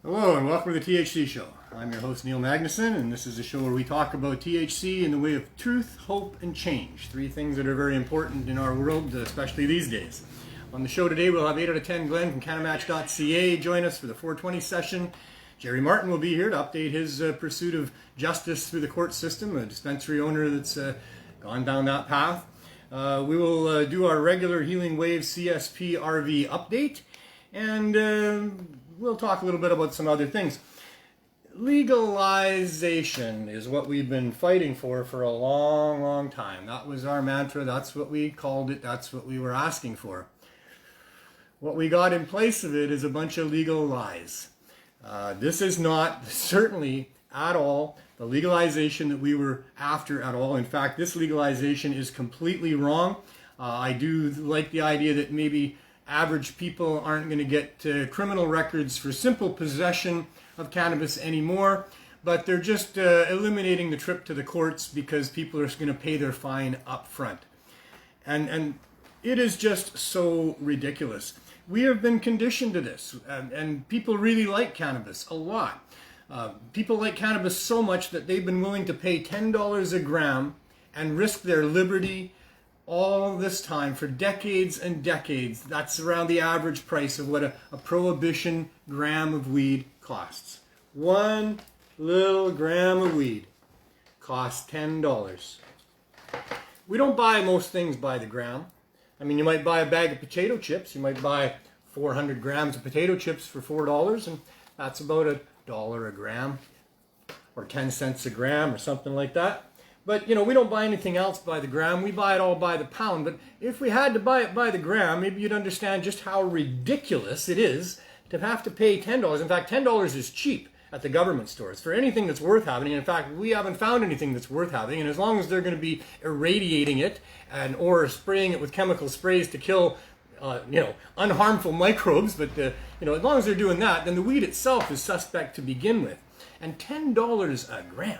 Hello and welcome to the THC Show. I'm your host Neil Magnuson, and this is a show where we talk about THC in the way of truth, hope, and change. Three things that are very important in our world, especially these days. On the show today, we'll have 8 out of 10 Glenn from CannaMatch.ca join us for the 420 session. Jerry Martin will be here to update his pursuit of justice through the court system, a dispensary owner that's gone down that path. We will do our regular Healing Wave CSP RV update, and we'll talk a little bit about some other things. Legalization is what we've been fighting for a long, long time. That was our mantra. That's what we called it. That's what we were asking for. What we got in place of it is a bunch of legal lies. This is not certainly at all the legalization that we were after at all. In fact, this legalization is completely wrong. I do like the idea that maybe average people aren't going to get criminal records for simple possession of cannabis anymore, but they're just eliminating the trip to the courts because people are going to pay their fine up front. And it is just so ridiculous. We have been conditioned to this, and people really like cannabis a lot. People like cannabis so much that they've been willing to pay $10 a gram and risk their liberty all this time for decades and decades. That's around the average price of what a prohibition gram of weed costs. One little gram of weed costs $10. We don't buy most things by the gram. I mean, you might buy a bag of potato chips. You might buy 400 grams of potato chips for $4, and that's about $1 a gram, or 10 cents a gram, or something like that. But, you know, we don't buy anything else by the gram. We buy it all by the pound. But if we had to buy it by the gram, maybe you'd understand just how ridiculous it is to have to pay $10. In fact, $10 is cheap at the government stores for anything that's worth having. And in fact, we haven't found anything that's worth having. And as long as they're going to be irradiating it or spraying it with chemical sprays to kill, unharmful microbes, but, as long as they're doing that, then the weed itself is suspect to begin with. And $10 a gram.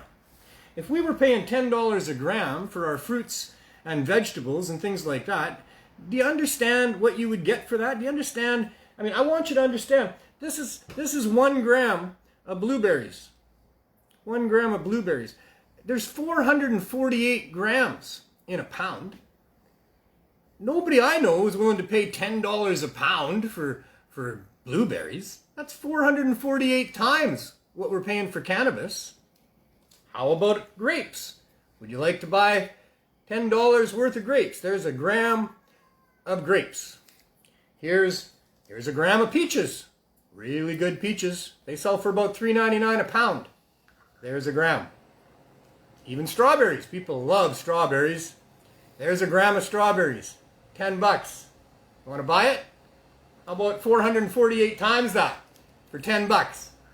If we were paying $10 a gram for our fruits and vegetables and things like that, do you understand what you would get for that? Do you understand? I mean, I want you to understand, this is 1 gram of blueberries. 1 gram of blueberries. There's 448 grams in a pound. Nobody I know is willing to pay $10 a pound for blueberries. That's 448 times what we're paying for cannabis. How about grapes? Would you like to buy $10 worth of grapes? There's a gram of grapes. Here's a gram of peaches. Really good peaches. They sell for about $3.99 a pound. There's a gram. Even strawberries. People love strawberries. There's a gram of strawberries. $10. You want to buy it? How about 448 times that for $10?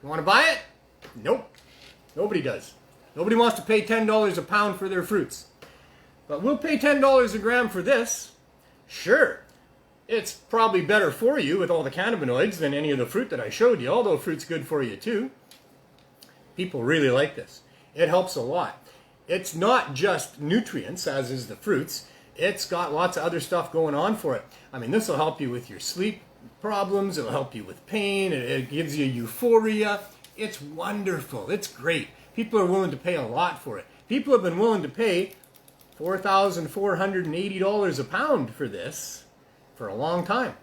You want to buy it? Nope. Nobody does. Nobody wants to pay $10 a pound for their fruits. But we'll pay $10 a gram for this. Sure, it's probably better for you with all the cannabinoids than any of the fruit that I showed you, although fruit's good for you too. People really like this. It helps a lot. It's not just nutrients, as is the fruits. It's got lots of other stuff going on for it. I mean, this will help you with your sleep problems. It'll help you with pain. It gives you euphoria. It's wonderful. It's great. People are willing to pay a lot for it. People have been willing to pay $4,480 a pound for this for a long time.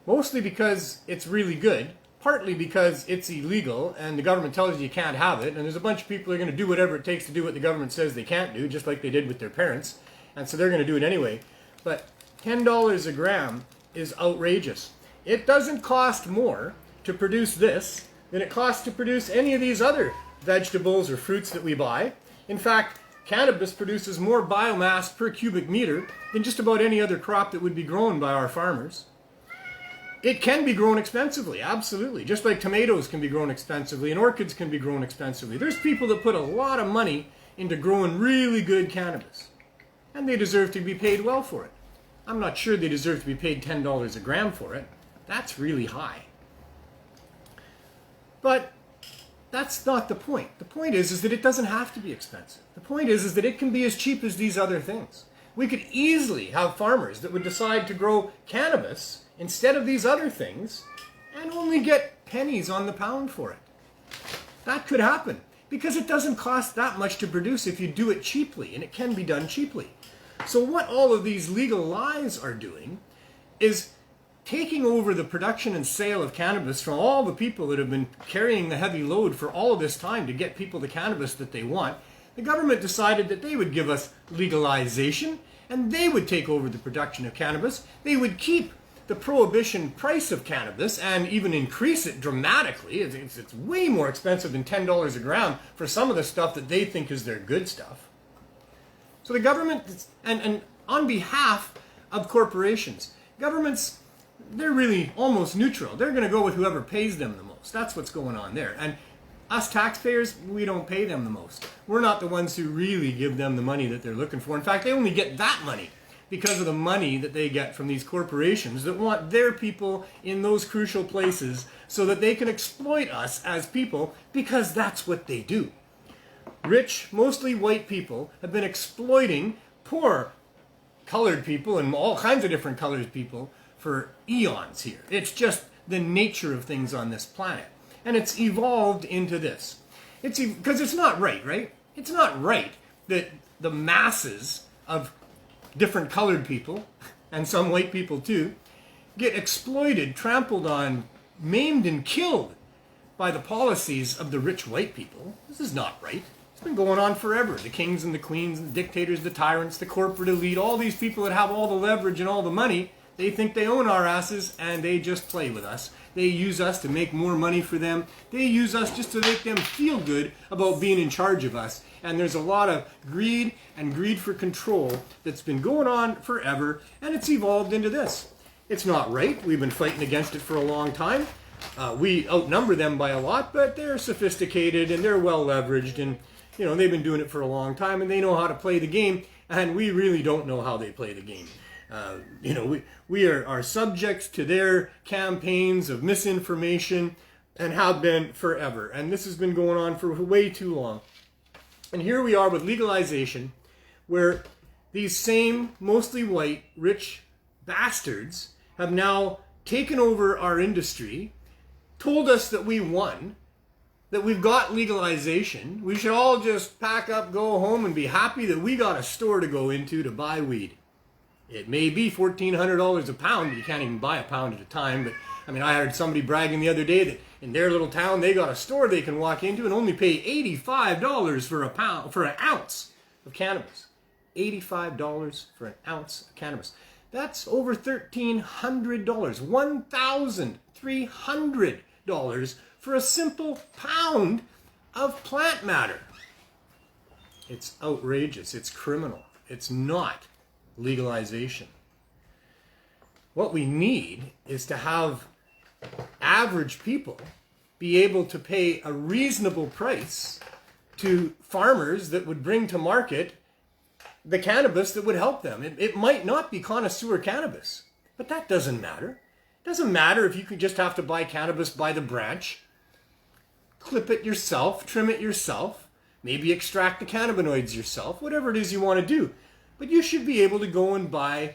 Mostly because it's really good, partly because it's illegal and the government tells you can't have it, and there's a bunch of people who are going to do whatever it takes to do what the government says they can't do, just like they did with their parents, and so they're going to do it anyway. But $10 a gram is outrageous. It doesn't cost more to produce this than it costs to produce any of these other vegetables or fruits that we buy. In fact, cannabis produces more biomass per cubic meter than just about any other crop that would be grown by our farmers. It can be grown expensively, absolutely. Just like tomatoes can be grown expensively and orchids can be grown expensively. There's people that put a lot of money into growing really good cannabis, and they deserve to be paid well for it. I'm not sure they deserve to be paid $10 a gram for it. That's really high. But that's not the point. The point is that it doesn't have to be expensive. The point is that it can be as cheap as these other things. We could easily have farmers that would decide to grow cannabis instead of these other things and only get pennies on the pound for it. That could happen because it doesn't cost that much to produce if you do it cheaply, and it can be done cheaply. So what all of these legal lies are doing is taking over the production and sale of cannabis from all the people that have been carrying the heavy load for all of this time to get people the cannabis that they want. The government decided that they would give us legalization, and they would take over the production of cannabis. They would keep the prohibition price of cannabis and even increase it dramatically. It's way more expensive than $10 a gram for some of the stuff that they think is their good stuff. So the government, and on behalf of corporations, governments, they're really almost neutral. They're going to go with whoever pays them the most. That's what's going on there. And us taxpayers, we don't pay them the most. We're not the ones who really give them the money that they're looking for. In fact, they only get that money because of the money that they get from these corporations that want their people in those crucial places so that they can exploit us as people, because that's what they do. Rich, mostly white people have been exploiting poor colored people and all kinds of different colored people for eons here. It's just the nature of things on this planet. And it's evolved into this. Because it's not right, right? It's not right that the masses of different colored people, and some white people too, get exploited, trampled on, maimed and killed by the policies of the rich white people. This is not right. It's been going on forever. The kings and the queens and the dictators, the tyrants, the corporate elite, all these people that have all the leverage and all the money, they think they own our asses, and they just play with us. They use us to make more money for them. They use us just to make them feel good about being in charge of us. And there's a lot of greed and greed for control that's been going on forever, and it's evolved into this. It's not right. We've been fighting against it for a long time. We outnumber them by a lot, but they're sophisticated and they're well leveraged, and they've been doing it for a long time, and they know how to play the game, and we really don't know how they play the game. We are subjects to their campaigns of misinformation and have been forever. And this has been going on for way too long. And here we are with legalization, where these same mostly white, rich bastards have now taken over our industry, told us that we won, that we've got legalization. We should all just pack up, go home, and be happy that we got a store to go into to buy weed. It may be $1,400 a pound. You can't even buy a pound at a time. But I heard somebody bragging the other day that in their little town they got a store they can walk into and only pay $85 for an ounce of cannabis. $85 for an ounce of cannabis. That's over $1,300. $1,300 for a simple pound of plant matter. It's outrageous. It's criminal. It's not legalization. What we need is to have average people be able to pay a reasonable price to farmers that would bring to market the cannabis that would help them. It might not be connoisseur cannabis, but that doesn't matter. It doesn't matter if you could just have to buy cannabis by the branch, clip it yourself, trim it yourself, maybe extract the cannabinoids yourself, whatever it is you want to do. But you should be able to go and buy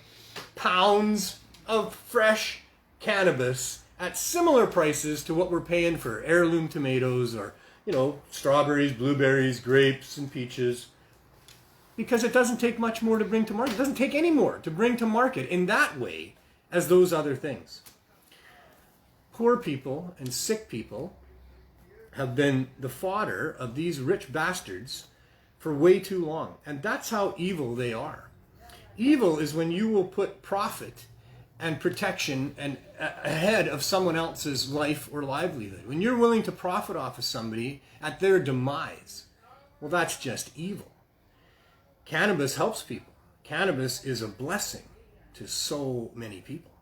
pounds of fresh cannabis at similar prices to what we're paying for heirloom tomatoes or, strawberries, blueberries, grapes, and peaches. Because it doesn't take much more to bring to market. It doesn't take any more to bring to market in that way as those other things. Poor people and sick people have been the fodder of these rich bastards for way too long. And that's how evil they are. Evil is when you will put profit and protection and ahead of someone else's life or livelihood. When you're willing to profit off of somebody at their demise, well, that's just evil. Cannabis helps people. Cannabis is a blessing to so many people.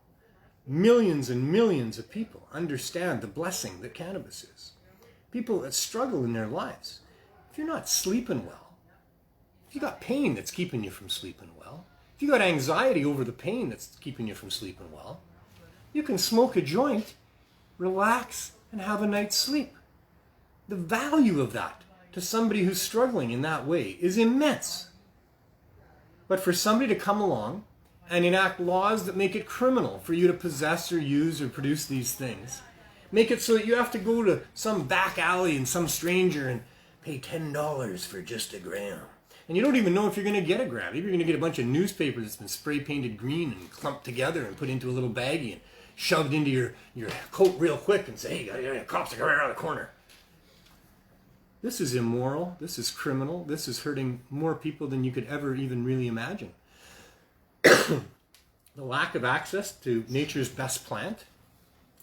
Millions and millions of people understand the blessing that cannabis is. People that struggle in their lives. If you're not sleeping well, if you got pain that's keeping you from sleeping well, if you got anxiety over the pain that's keeping you from sleeping well, you can smoke a joint, relax, and have a night's sleep. The value of that to somebody who's struggling in that way is immense. But for somebody to come along and enact laws that make it criminal for you to possess or use or produce these things, Make it so that you have to go to some back alley and some stranger and pay $10 for just a gram. And you don't even know if you're going to get a gram. Maybe you're going to get a bunch of newspaper that's been spray painted green and clumped together and put into a little baggie and shoved into your coat real quick and say, hey, cops are coming around the corner. This is immoral. This is criminal. This is hurting more people than you could ever even really imagine. The lack of access to nature's best plant.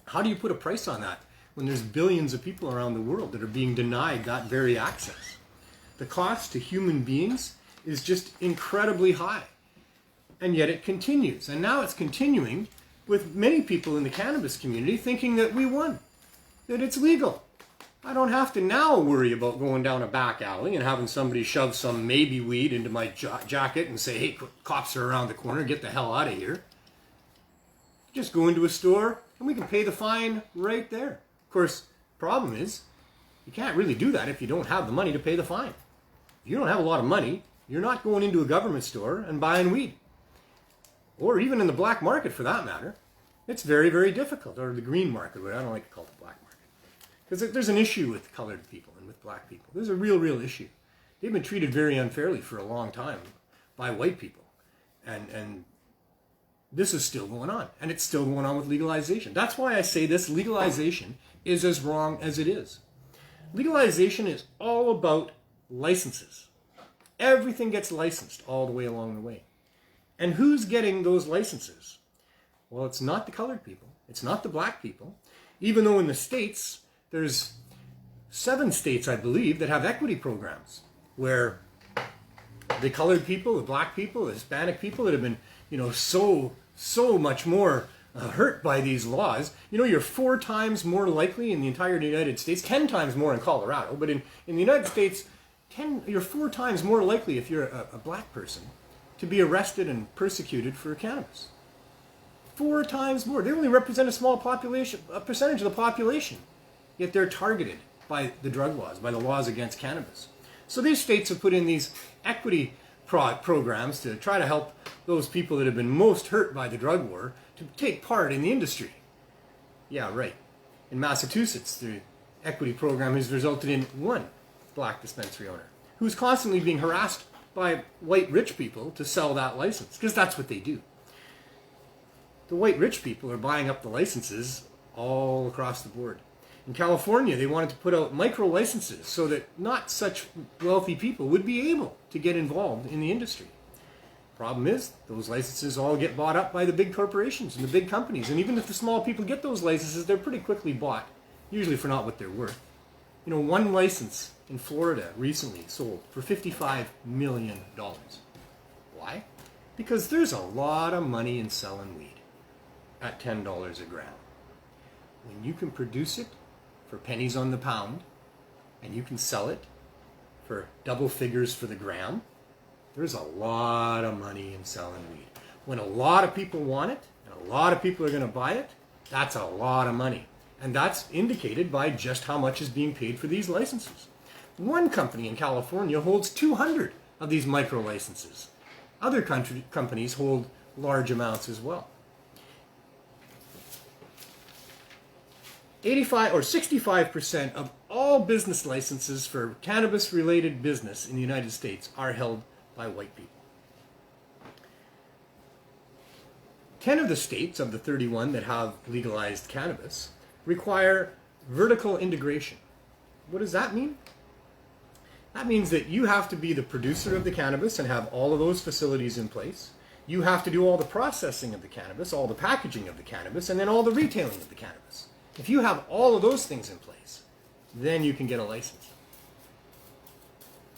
How do you put a price on that when there's billions of people around the world that are being denied that very access? The cost to human beings is just incredibly high. And yet it continues. And now it's continuing with many people in the cannabis community thinking that we won, that it's legal. I don't have to now worry about going down a back alley and having somebody shove some maybe weed into my jacket and say, hey, cops are around the corner, get the hell out of here. Just go into a store and we can pay the fine right there. Of course, the problem is you can't really do that if you don't have the money to pay the fine. If you don't have a lot of money, you're not going into a government store and buying weed. Or even in the black market for that matter. It's very, very difficult. Or the green market, but I don't like to call it the black market. Because there's an issue with colored people and with black people. There's a real issue. They've been treated very unfairly for a long time by white people. And this is still going on. And it's still going on with legalization. That's why I say this legalization is as wrong as it is. Legalization is all about licenses. Everything gets licensed all the way along the way. And who's getting those licenses? Well, it's not the colored people. It's not the black people. Even though in the States, there's 7 states, I believe, that have equity programs where the colored people, the black people, the Hispanic people that have been, so much more hurt by these laws. You're 4 times more likely in the entire United States, 10 times more in Colorado, but in the United States, you're 4 times more likely if you're a black person to be arrested and persecuted for cannabis. 4 times more. They only represent a small population, a percentage of the population. Yet they're targeted by the drug laws, by the laws against cannabis. So these states have put in these equity programs to try to help those people that have been most hurt by the drug war to take part in the industry. Yeah, right. In Massachusetts, the equity program has resulted in 1 black dispensary owner who's constantly being harassed by white rich people to sell that license, because that's what they do. The white rich people are buying up the licenses all across the board. In California, they wanted to put out micro licenses so that not such wealthy people would be able to get involved in the industry. Problem is, those licenses all get bought up by the big corporations and the big companies. And even if the small people get those licenses, they're pretty quickly bought, usually for not what they're worth. 1 license in Florida recently sold for $55 million. Why? Because there's a lot of money in selling weed at $10 a gram. When you can produce it for pennies on the pound, and you can sell it for double figures for the gram, there's a lot of money in selling weed. When a lot of people want it, and a lot of people are going to buy it, that's a lot of money. And that's indicated by just how much is being paid for these licenses. One company in California holds 200 of these micro licenses. Other companies hold large amounts as well. 85 or 65% of all business licenses for cannabis-related business in the United States are held by white people. 10 of the states of the 31 that have legalized cannabis require vertical integration. What does that mean? That means that you have to be the producer of the cannabis and have all of those facilities in place. You have to do all the processing of the cannabis, all the packaging of the cannabis, and then all the retailing of the cannabis. If you have all of those things in place, then you can get a license.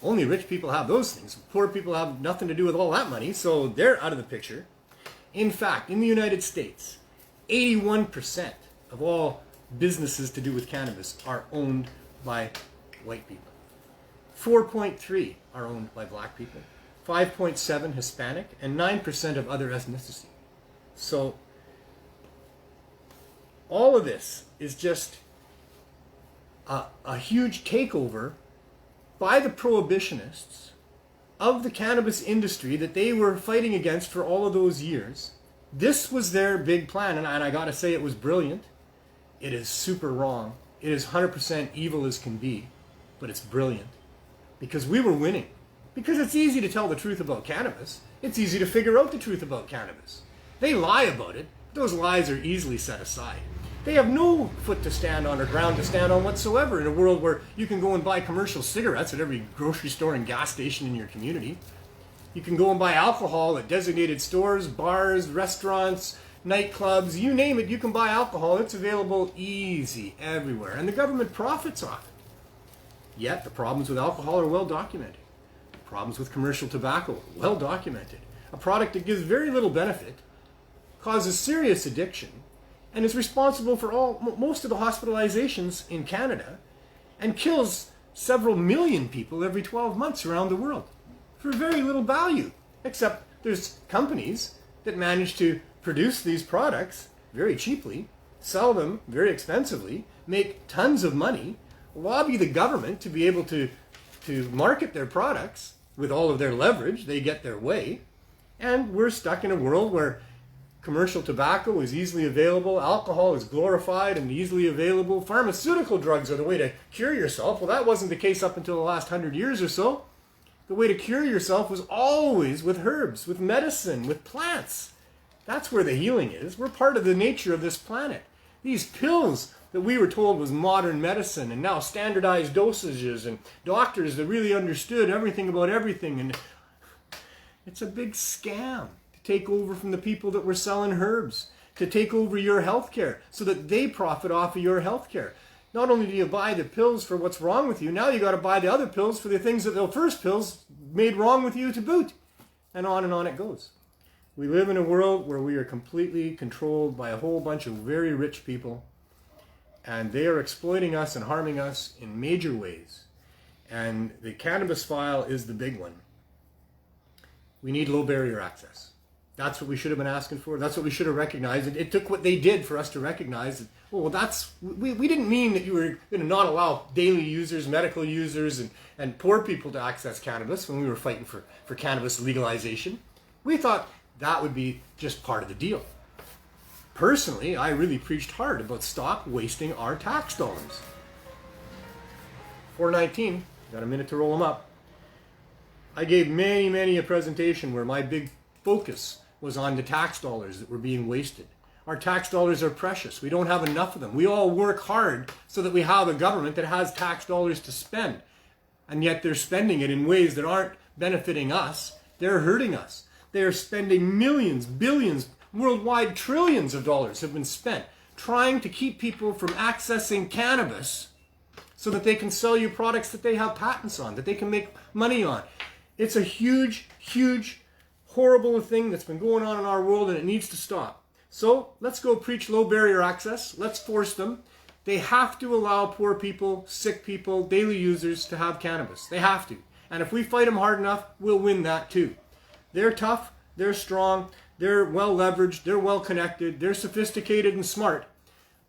Only rich people have those things. Poor people have nothing to do with all that money, so they're out of the picture. In fact, in the United States, 81% of all businesses to do with cannabis are owned by white people. 4.3 are owned by black people, 5.7 Hispanic, and 9% of other ethnicity. So all of this is just a huge takeover by the prohibitionists of the cannabis industry that they were fighting against for all of those years. This was their big plan, and I gotta say it was brilliant. It is super wrong. It is 100% evil as can be, but it's brilliant. Because we were winning. Because it's easy to tell the truth about cannabis. It's easy to figure out the truth about cannabis. They lie about it. Those lies are easily set aside. They have no foot to stand on or ground to stand on whatsoever in a world where you can go and buy commercial cigarettes at every grocery store and gas station in your community. You can go and buy alcohol at designated stores, bars, restaurants, nightclubs, you name it, you can buy alcohol. It's available easy everywhere. And the government profits off it. Yet the problems with alcohol are well documented. Problems with commercial tobacco, well documented. A product that gives very little benefit, causes serious addiction, and is responsible for most of the hospitalizations in Canada, and kills several million people every 12 months around the world for very little value. Except there's companies that manage to produce these products very cheaply, sell them very expensively, make tons of money, lobby the government to be able to market their products with all of their leverage. They get their way. And we're stuck in a world where commercial tobacco is easily available, alcohol is glorified and easily available, pharmaceutical drugs are the way to cure yourself. Well, that wasn't the case up until the last 100 years or so. The way to cure yourself was always with herbs, with medicine, with plants. That's where the healing is. We're part of the nature of this planet. These pills that we were told was modern medicine, and now standardized dosages, and doctors that really understood everything about everything, and it's a big scam to take over from the people that were selling herbs, to take over your health care so that they profit off of your health care. Not only do you buy the pills for what's wrong with you, now you got to buy the other pills for the things that the first pills made wrong with you to boot. And on it goes. We live in a world where we are completely controlled by a whole bunch of very rich people, and they are exploiting us and harming us in major ways. And the cannabis file is the big one. We need low barrier access. That's what we should have been asking for. That's what we should have recognized. It took what they did for us to recognize that, well, we didn't mean that you were going to not allow daily users, medical users, and poor people to access cannabis when we were fighting for cannabis legalization. We thought that would be just part of the deal. Personally, I really preached hard about stop wasting our tax dollars. 419, got a minute to roll them up. I gave many a presentation where my big focus was on the tax dollars that were being wasted. Our tax dollars are precious. We don't have enough of them. We all work hard so that we have a government that has tax dollars to spend. And yet they're spending it in ways that aren't benefiting us. They're hurting us. They're spending millions, billions, worldwide trillions of dollars have been spent trying to keep people from accessing cannabis so that they can sell you products that they have patents on, that they can make money on. It's a huge, horrible thing that's been going on in our world, and it needs to stop. So let's go preach low barrier access. Let's force them. They have to allow poor people, sick people, daily users to have cannabis. They have to. And if we fight them hard enough, we'll win that too. They're tough, they're strong, they're well leveraged, they're well connected, they're sophisticated and smart,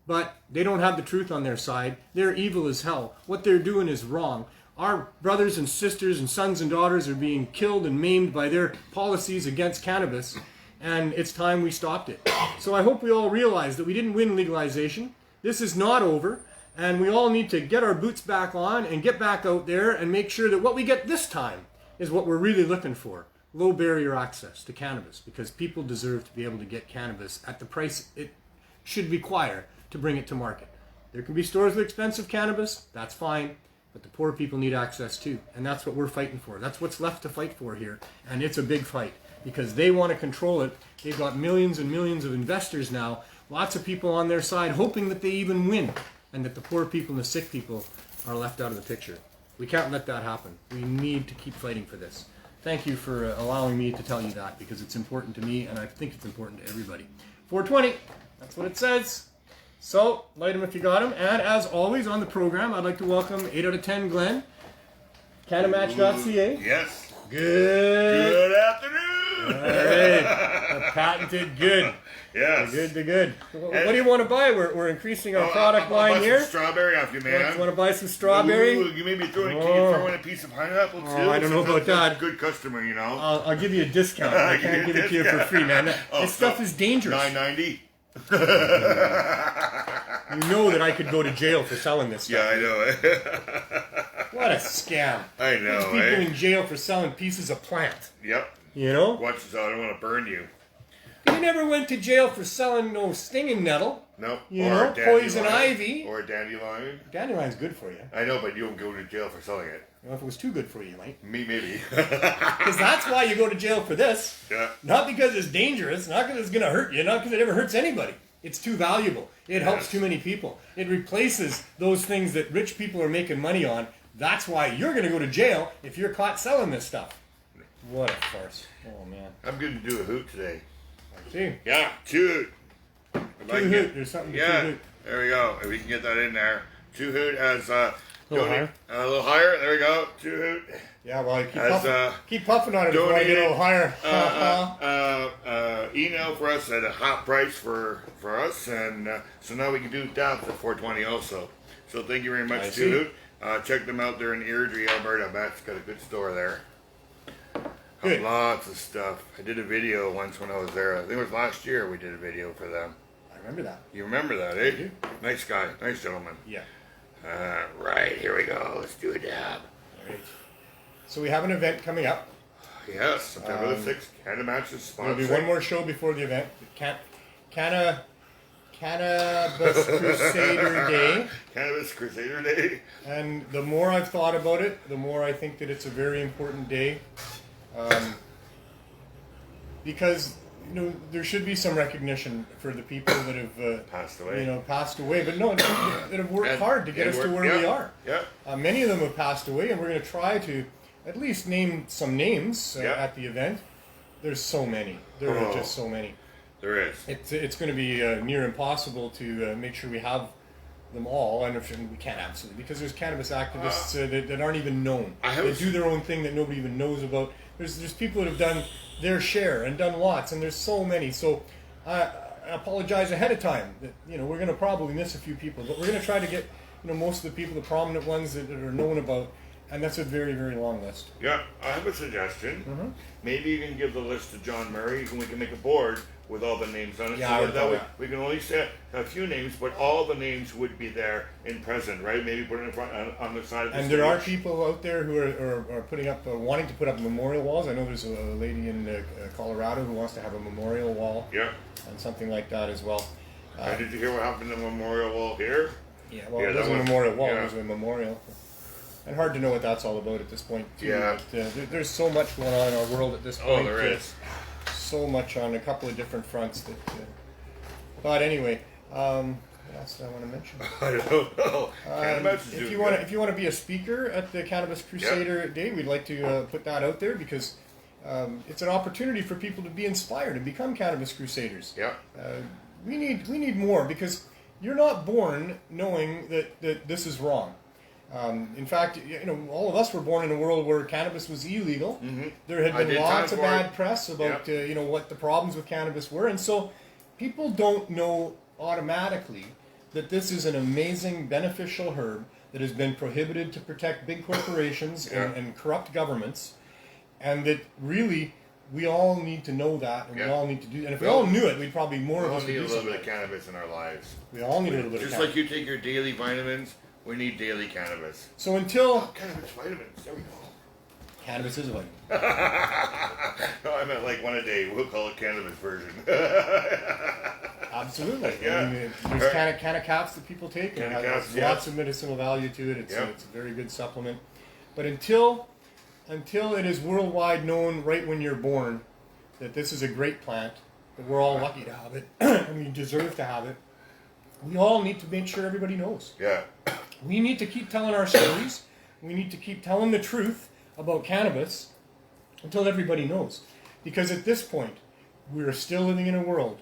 but they don't have the truth on their side. They're evil as hell. What they're doing is wrong. Our brothers and sisters and sons and daughters are being killed and maimed by their policies against cannabis, and it's time we stopped it. So I hope we all realize that we didn't win legalization. This is not over, and we all need to get our boots back on and get back out there and make sure that what we get this time is what we're really looking for. Low barrier access to cannabis, because people deserve to be able to get cannabis at the price it should require to bring it to market. There can be stores with expensive cannabis, that's fine, but the poor people need access too, and that's what we're fighting for. That's what's left to fight for here, and it's a big fight because they want to control it. They've got millions and millions of investors now, lots of people on their side hoping that they even win, and that the poor people and the sick people are left out of the picture. We can't let that happen. We need to keep fighting for this. Thank you for allowing me to tell you that, because it's important to me, and I think it's important to everybody. 420, that's what it says. So, light them if you got them. And as always on the program, I'd like to welcome 8 out of 10 Glenn, CannaMatch.ca. Yes. Good afternoon. All right. Patented good. Yes. Good. What do you want to buy? We're increasing our product line here. Some strawberry off you, man. You want to buy some strawberry? Ooh, you may be throwing a piece of pineapple too. I don't know about that. Good customer, you know. I'll give you a discount. I can't give it to you for free, man. This stuff is dangerous. $9.90. you know that I could go to jail for selling this stuff. Yeah, I know. What a scam. I know, There's people in jail for selling pieces of plant. Yep. You know? Watch this out. I don't want to burn you. You never went to jail for selling no stinging nettle. Nope. You or know, poison ivy. Or a dandelion. Dandelion's good for you. I know, but you don't go to jail for selling it. Well, if it was too good for you, you might. Me, maybe. Because that's why you go to jail for this. Yeah. Not because it's dangerous, not because it's going to hurt you, not because it ever hurts anybody. It's too valuable. It helps too many people. It replaces those things that rich people are making money on. That's why you're going to go to jail if you're caught selling this stuff. What a farce. Oh, man. I'm going to do a hoot today. See? Yeah, toot. Two hoot. There's something to two hoot. There we go. If we can get that in there. Two hoot as a little higher. A little higher. There we go. Two hoot. Yeah, well, keep puffing on it before I get a little higher. Email for us at a hot price for us, and so now we can do that for $4.20 also. So thank you very much, Two Hoot. Check them out. They're in Airdrie, Alberta. Matt's got a good store there. Good. Lots of stuff. I did a video once when I was there. I think it was last year we did a video for them. I remember that. You remember that, eh? I do. Nice guy. Nice gentleman. Yeah. Right, here we go. Let's do a dab. All right. So we have an event coming up. Yes, September the 6th. CannaMatch is sponsored. There'll be one more show before the event. Cannabis Crusader Day. Cannabis Crusader Day. And the more I've thought about it, the more I think that it's a very important day. Because, you know, there should be some recognition for the people that have passed away. You know, passed away, but no, that have worked hard to get us to where we are. Yeah. Many of them have passed away, and we're going to try to at least name some names at the event. There's so many. There are just so many. There is. It's going to be near impossible to make sure we have them all, and we can't absolutely, because there's cannabis activists that aren't even known. They do their own thing that nobody even knows about. There's people that have done their share and done lots, and there's so many. So I apologize ahead of time that, you know, we're going to probably miss a few people, but we're going to try to get, you know, most of the people, the prominent ones that are known about, and that's a very, very long list. Yeah, I have a suggestion. Mm-hmm. Maybe you can give the list to John Murray, and we can make a board with all the names on it. Yeah, so that way we can only say a few names, but all the names would be there in present, right? Maybe put it in front on the side of the stage. And there are people out there who are putting up, wanting to put up memorial walls. I know there's a lady in Colorado who wants to have a memorial wall. Yeah. And something like that as well. Did you hear what happened to the memorial wall here? Yeah, well, it wasn't a memorial wall, it was a memorial. And hard to know what that's all about at this point, too. Yeah. But, there's so much going on in our world at this point. Oh, there is. So much on a couple of different fronts. But anyway, what else did I want to mention? I don't know. If you want to be a speaker at the Cannabis Crusader Day, we'd like to put that out there, because it's an opportunity for people to be inspired and become Cannabis Crusaders. Yeah. We need more, because you're not born knowing that this is wrong. In fact, you know, all of us were born in a world where cannabis was illegal. Mm-hmm. There had been lots of bad press about you know, what the problems with cannabis were, and so people don't know automatically that this is an amazing beneficial herb that has been prohibited to protect big corporations and corrupt governments, and that really we all need to know that, and we all need to do. And if we all knew it, we'd probably more of us would do something. We all need a little bit of cannabis in our lives. We all need a little bit of cannabis. Just like you take your daily vitamins. We need daily cannabis. So until... cannabis vitamins. There we go. Cannabis is a vitamin. No, I meant like one a day. We'll call it cannabis version. Absolutely. Yeah. I mean, there's canna caps that people take. And it has lots of medicinal value to it. It's a very good supplement. But until it is worldwide known right when you're born that this is a great plant, that we're all lucky to have it, and we deserve to have it, we all need to make sure everybody knows. Yeah. We need to keep telling our stories. We need to keep telling the truth about cannabis until everybody knows. Because at this point, we're still living in a world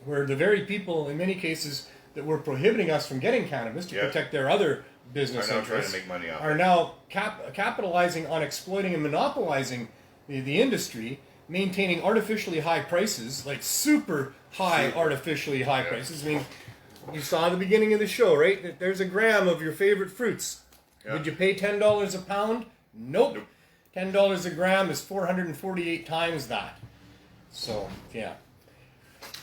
where the very people, in many cases, that were prohibiting us from getting cannabis to protect their other business interests, trying to make money off are now capitalizing on exploiting and monopolizing the industry, maintaining artificially high prices, like super high artificially high prices. I mean, you saw the beginning of the show, right? There's a gram of your favorite fruits. Yeah. Would you pay $10 a pound? Nope. $10 a gram is 448 times that. So, yeah.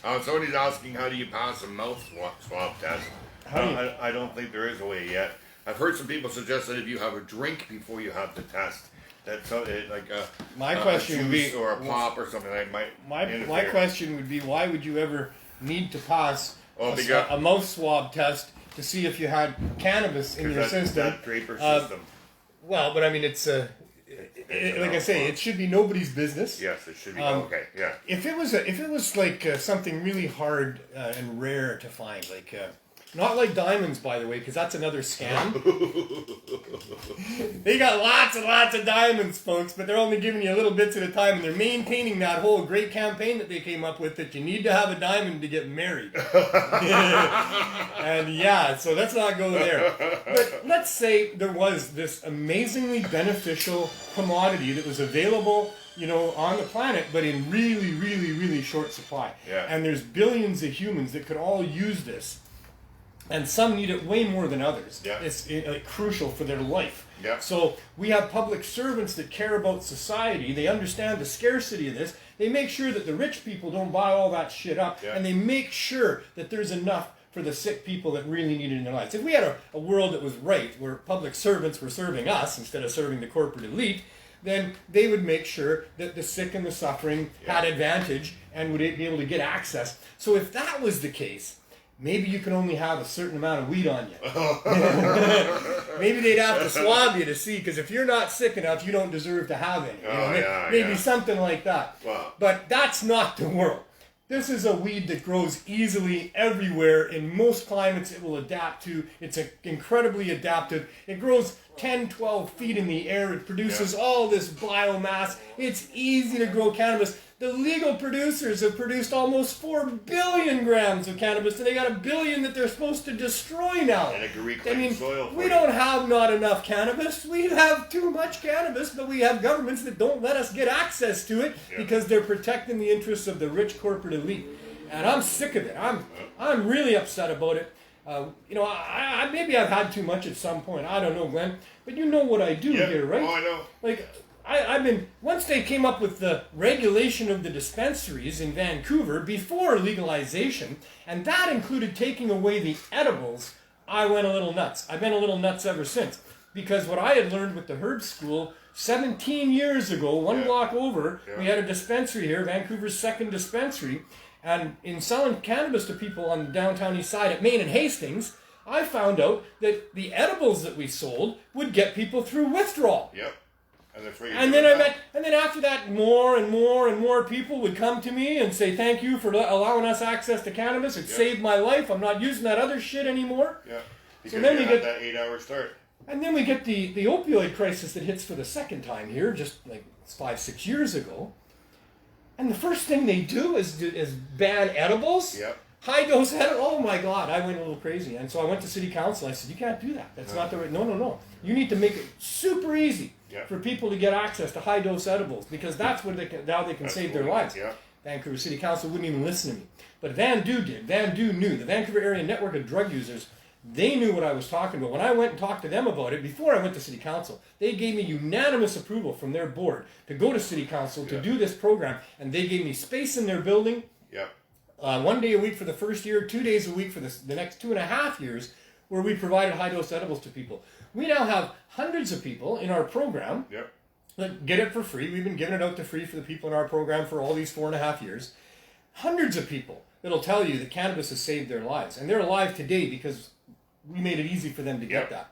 Somebody's asking, how do you pass a mouth swab test? I don't think there is a way yet. I've heard some people suggest that if you have a drink before you have the test, that's like a juice or a pop or something that might my question would be, why would you ever need to pass a mouth swab test to see if you had cannabis in your system? That Draper system. Well, but I mean, it's like I say, it should be nobody's business. Yes, it should be. Okay, yeah. If it was like something really hard and rare to find, like not like diamonds, by the way, because that's another scam. They got lots and lots of diamonds, folks, but they're only giving you little bits at a time, and they're maintaining that whole great campaign that they came up with, that you need to have a diamond to get married. And yeah, so let's not go there. But let's say there was this amazingly beneficial commodity that was available, on the planet, but in really, really, really short supply. Yeah. And there's billions of humans that could all use this. And some need it way more than others. Yeah. It's crucial for their life. Yeah. So we have public servants that care about society. They understand the scarcity of this. They make sure that the rich people don't buy all that shit up. Yeah. And they make sure that there's enough for the sick people that really need it in their lives. If we had a world that was right, where public servants were serving us instead of serving the corporate elite, then they would make sure that the sick and the suffering had advantage and would be able to get access. So if that was the case, maybe you can only have a certain amount of weed on you. Maybe they'd have to swab you to see, because if you're not sick enough, you don't deserve to have any. Maybe something like that. Wow. But that's not the world. This is a weed that grows easily everywhere. In most climates, it will adapt to. It's incredibly adaptive. It grows 10, 12 feet in the air. It produces all this biomass. It's easy to grow cannabis. The legal producers have produced almost 4 billion grams of cannabis, and they got 1 billion that they're supposed to destroy now. And it can reclaim soil. We don't have not enough cannabis. We have too much cannabis, but we have governments that don't let us get access to it because they're protecting the interests of the rich corporate elite. And I'm sick of it. I'm really upset about it. Maybe I've had too much at some point. I don't know, Glenn. But you know what I do here, right? Oh, I know. Like, I've been, once they came up with the regulation of the dispensaries in Vancouver before legalization, and that included taking away the edibles, I went a little nuts. I've been a little nuts ever since. Because what I had learned with the herb school 17 years ago, one block over, we had a dispensary here, Vancouver's second dispensary, and in selling cannabis to people on the downtown east side at Main and Hastings, I found out that the edibles that we sold would get people through withdrawal. Yep. And then after that, more and more and more people would come to me and say, thank you for allowing us access to cannabis. It saved my life. I'm not using that other shit anymore. Yeah. Because so then we get that 8-hour start. And then we get the opioid crisis that hits for the second time here, just like 5-6 years ago. And the first thing they do is ban edibles. Yep. High dose edibles. Oh my God, I went a little crazy. And so I went to city council. I said, you can't do that. That's not the right. No. You need to make it super easy for people to get access to high dose edibles, because that's how they can save their lives. Yeah. Vancouver City Council wouldn't even listen to me. But Van Doo did. Van Doo knew. The Vancouver Area Network of Drug Users, they knew what I was talking about. When I went and talked to them about it, before I went to City Council, they gave me unanimous approval from their board to go to City Council to do this program. And they gave me space in their building. Yep. 1 day a week for the first year, 2 days a week for the next 2.5 years, where we provided high-dose edibles to people. We now have hundreds of people in our program that get it for free. We've been giving it out to free for the people in our program for all these 4.5 years. Hundreds of people that'll tell you that cannabis has saved their lives. And they're alive today because we made it easy for them to get that.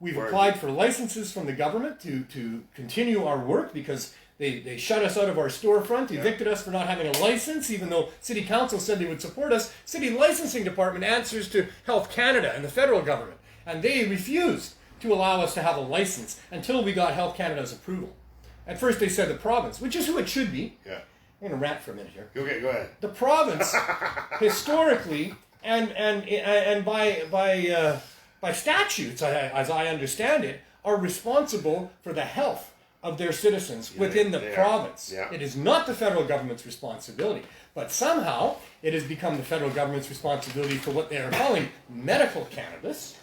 We've applied for licenses from the government to continue our work, because they shut us out of our storefront, evicted us for not having a license, even though City Council said they would support us. City Licensing Department answers to Health Canada and the federal government, and they refused to allow us to have a license until we got Health Canada's approval. At first they said the province, which is who it should be. Yeah. I'm going to rant for a minute here. Okay, go ahead. The province, historically, and by statutes, as I understand it, are responsible for the health of their citizens within the province. Yeah. It is not the federal government's responsibility. But somehow, it has become the federal government's responsibility for what they are calling medical cannabis.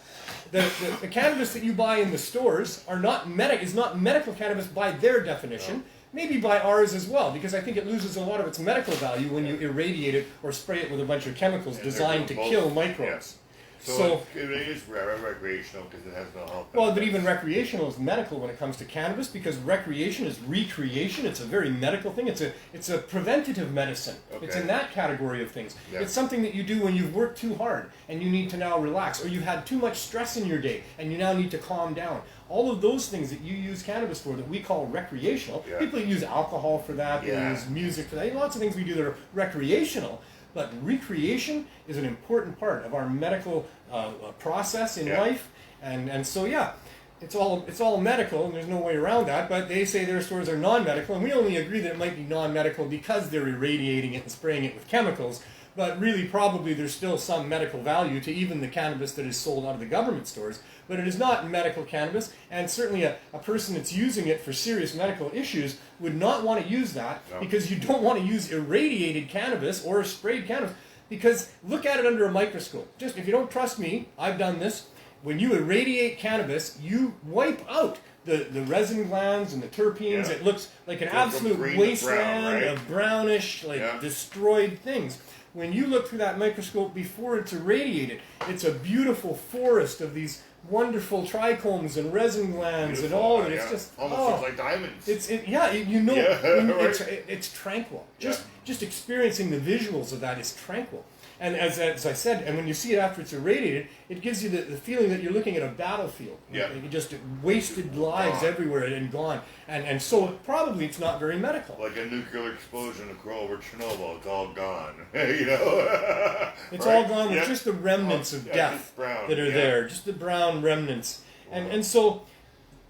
The cannabis that you buy in the stores is not medical cannabis by their definition. No. maybe by ours as well, because I think it loses a lot of its medical value when you irradiate it or spray it with a bunch of chemicals designed to kill microbes. So it is recreational because it has no health. Well, but even recreational is medical when it comes to cannabis, because recreation is recreation. It's a very medical thing. It's a preventative medicine. Okay. It's in that category of things. Yeah. It's something that you do when you've worked too hard and you need to now relax, or you've had too much stress in your day and you now need to calm down. All of those things that you use cannabis for that we call recreational. Yeah. People use alcohol for that. They use music for that. Lots of things we do that are recreational. But recreation is an important part of our medical process in life, and so it's all medical, and there's no way around that. But they say their stores are non-medical, and we only agree that it might be non-medical because they're irradiating it and spraying it with chemicals. But really, probably there's still some medical value to even the cannabis that is sold out of the government stores. But it is not medical cannabis, and certainly a person that's using it for serious medical issues would not want to use that, because you don't want to use irradiated cannabis or sprayed cannabis, because look at it under a microscope. Just if you don't trust me, I've done this. When you irradiate cannabis, you wipe out the resin glands and the terpenes. It looks like an absolute wasteland of brownish, destroyed things. When you look through that microscope before it's irradiated, it's a beautiful forest of these wonderful trichomes and resin glands and all of it. It's just almost looks like diamonds. It's tranquil. Just experiencing the visuals of that is tranquil. And as I said, and when you see it after it's irradiated, it gives you the feeling that you're looking at a battlefield. You just wasted lives everywhere and gone. And so probably it's not very medical. Like a nuclear explosion over Chernobyl, it's all gone. You know? It's all gone with just the remnants of death that are there, just the brown remnants. And so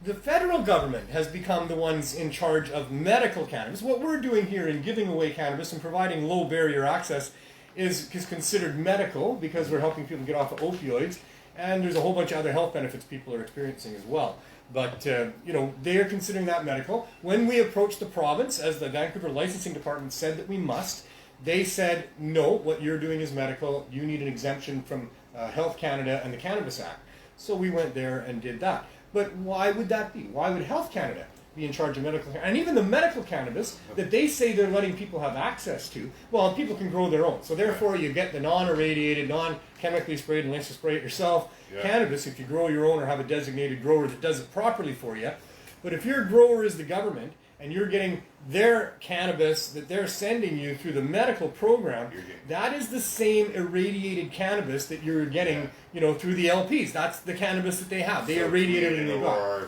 the federal government has become the ones in charge of medical cannabis. What we're doing here in giving away cannabis and providing low barrier access is considered medical, because we're helping people get off of opioids, and there's a whole bunch of other health benefits people are experiencing as well. But they are considering that medical. When we approached the province, as the Vancouver licensing department said that we must, they said, no, what you're doing is medical. You need an exemption from Health Canada and the Cannabis Act. So we went there and did that. But why would that be? Why would Health Canada be in charge of medical cannabis? And even the medical cannabis that they say they're letting people have access to, well, people can grow their own. So therefore you get the non-irradiated, non-chemically sprayed, unless you spray it yourself, cannabis if you grow your own or have a designated grower that does it properly for you. But if your grower is the government and you're getting their cannabis that they're sending you through the medical program, that is the same irradiated cannabis that you're getting, through the LPs. That's the cannabis that they have. They irradiate it and they got.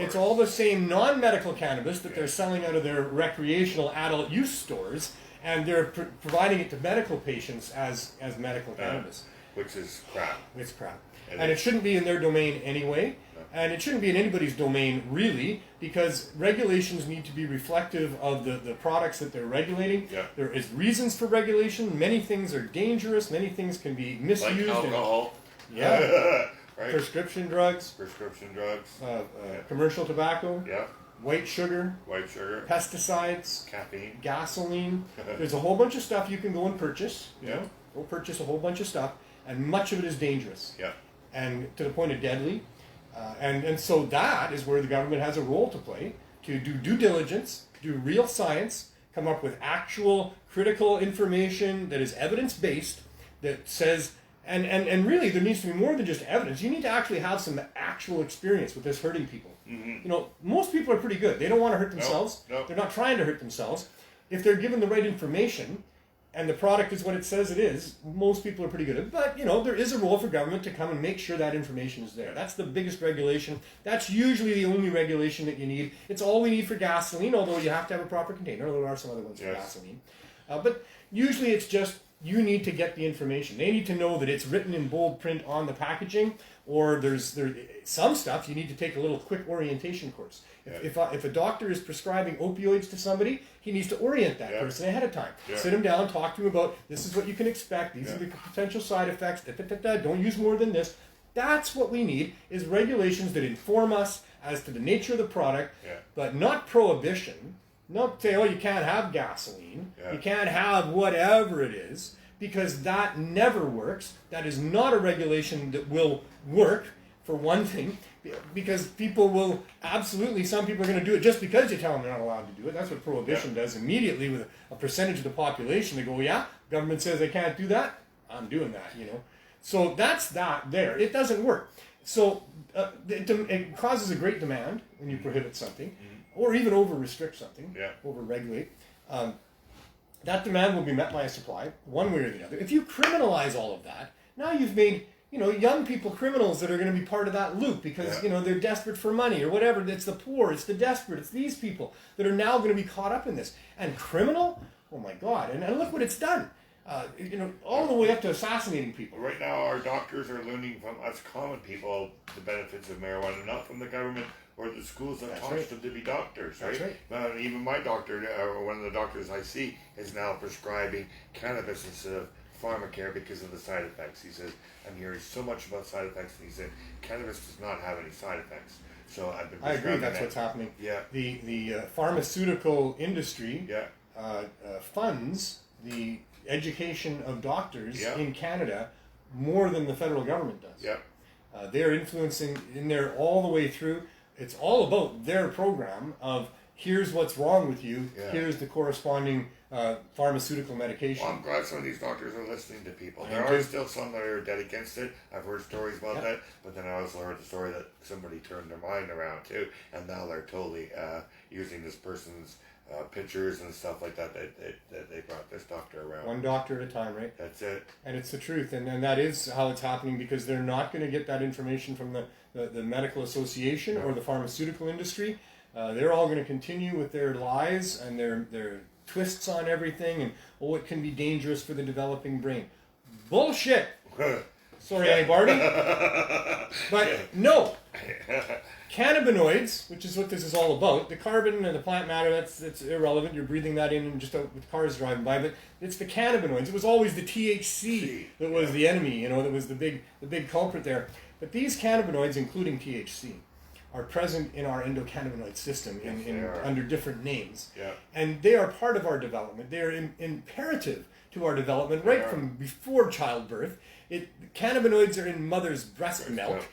It's all the same non-medical cannabis that they're selling out of their recreational adult use stores, and they're providing it to medical patients as medical cannabis. Which is crap. It's crap. And it shouldn't be in their domain anyway. And it shouldn't be in anybody's domain, really, because regulations need to be reflective of the products that they're regulating. There is reasons for regulation. Many things are dangerous. Many things can be misused. Like alcohol. Right? Prescription drugs. Commercial tobacco. White sugar. Pesticides. Caffeine. Gasoline. There's a whole bunch of stuff you can go and purchase. Go purchase a whole bunch of stuff, and much of it is dangerous. And to the point of deadly. And so that is where the government has a role to play, to do due diligence, do real science, come up with actual critical information that is evidence-based, that says, and really there needs to be more than just evidence. You need to actually have some actual experience with this hurting people. Most people are pretty good. They don't want to hurt themselves. They're not trying to hurt themselves. If they're given the right information, and the product is what it says it is, most people are pretty good at it. But, there is a role for government to come and make sure that information is there. That's the biggest regulation. That's usually the only regulation that you need. It's all we need for gasoline, although you have to have a proper container. There are some other ones for gasoline. But usually it's just, you need to get the information. They need to know that it's written in bold print on the packaging, or there's some stuff you need to take a little quick orientation course. If a doctor is prescribing opioids to somebody, he needs to orient that person ahead of time. Sit him down, talk to him about, this is what you can expect, these are the potential side effects, don't use more than this. That's what we need, is regulations that inform us as to the nature of the product, but not prohibition. Not say, you can't have gasoline, you can't have whatever it is, because that never works. That is not a regulation that will work for one thing, because people will absolutely, some people are going to do it just because you tell them they're not allowed to do it. That's what prohibition does immediately with a percentage of the population. They go, yeah, government says they can't do that, I'm doing that, you know. So that's that there. It doesn't work. So it causes a great demand when you prohibit something, or even over-restrict something, over-regulate. That demand will be met by a supply, one way or the other. If you criminalize all of that, now you've made, you know, young people criminals that are going to be part of that loop because, you know, they're desperate for money or whatever. It's the poor, it's the desperate, it's these people that are now going to be caught up in this. And criminal? Oh my God. And look what it's done. You know, all the way up to assassinating people. Right now, our doctors are learning from us common people the benefits of marijuana, not from the government or the schools that taught them to be doctors, right? Even my doctor, one of the doctors I see, is now prescribing cannabis instead of pharmacare because of the side effects. He says, I'm hearing so much about side effects, and he said, cannabis does not have any side effects. So I've been prescribing I agree, that's what's happening. Yeah. The pharmaceutical industry funds the education of doctors in Canada more than the federal government does. Yeah. They're influencing in there all the way through. It's all about their program of here's what's wrong with you, here's the corresponding pharmaceutical medication. Well, I'm glad some of these doctors are listening to people. There are still some that are dead against it. I've heard stories about that, but then I also heard the story that somebody turned their mind around too, and now they're totally using this person's pictures and stuff like that they brought this doctor around. One doctor at a time, right? That's it. And it's the truth, and that is how it's happening because they're not going to get that information from the medical association or the pharmaceutical industry. They're all going to continue with their lies and their twists on everything, and it can be dangerous for the developing brain. Bullshit. Sorry, Annie Barbie. But no. Cannabinoids, which is what this is all about, the carbon and the plant matter, that's irrelevant. You're breathing that in and just out with cars driving by, but it's the cannabinoids. It was always the THC that was the enemy, you know, that was the big culprit there. But these cannabinoids, including THC, are present in our endocannabinoid system under different names. Yeah. And they are part of our development. They are imperative to our development from before childbirth. Cannabinoids are in mother's breast milk.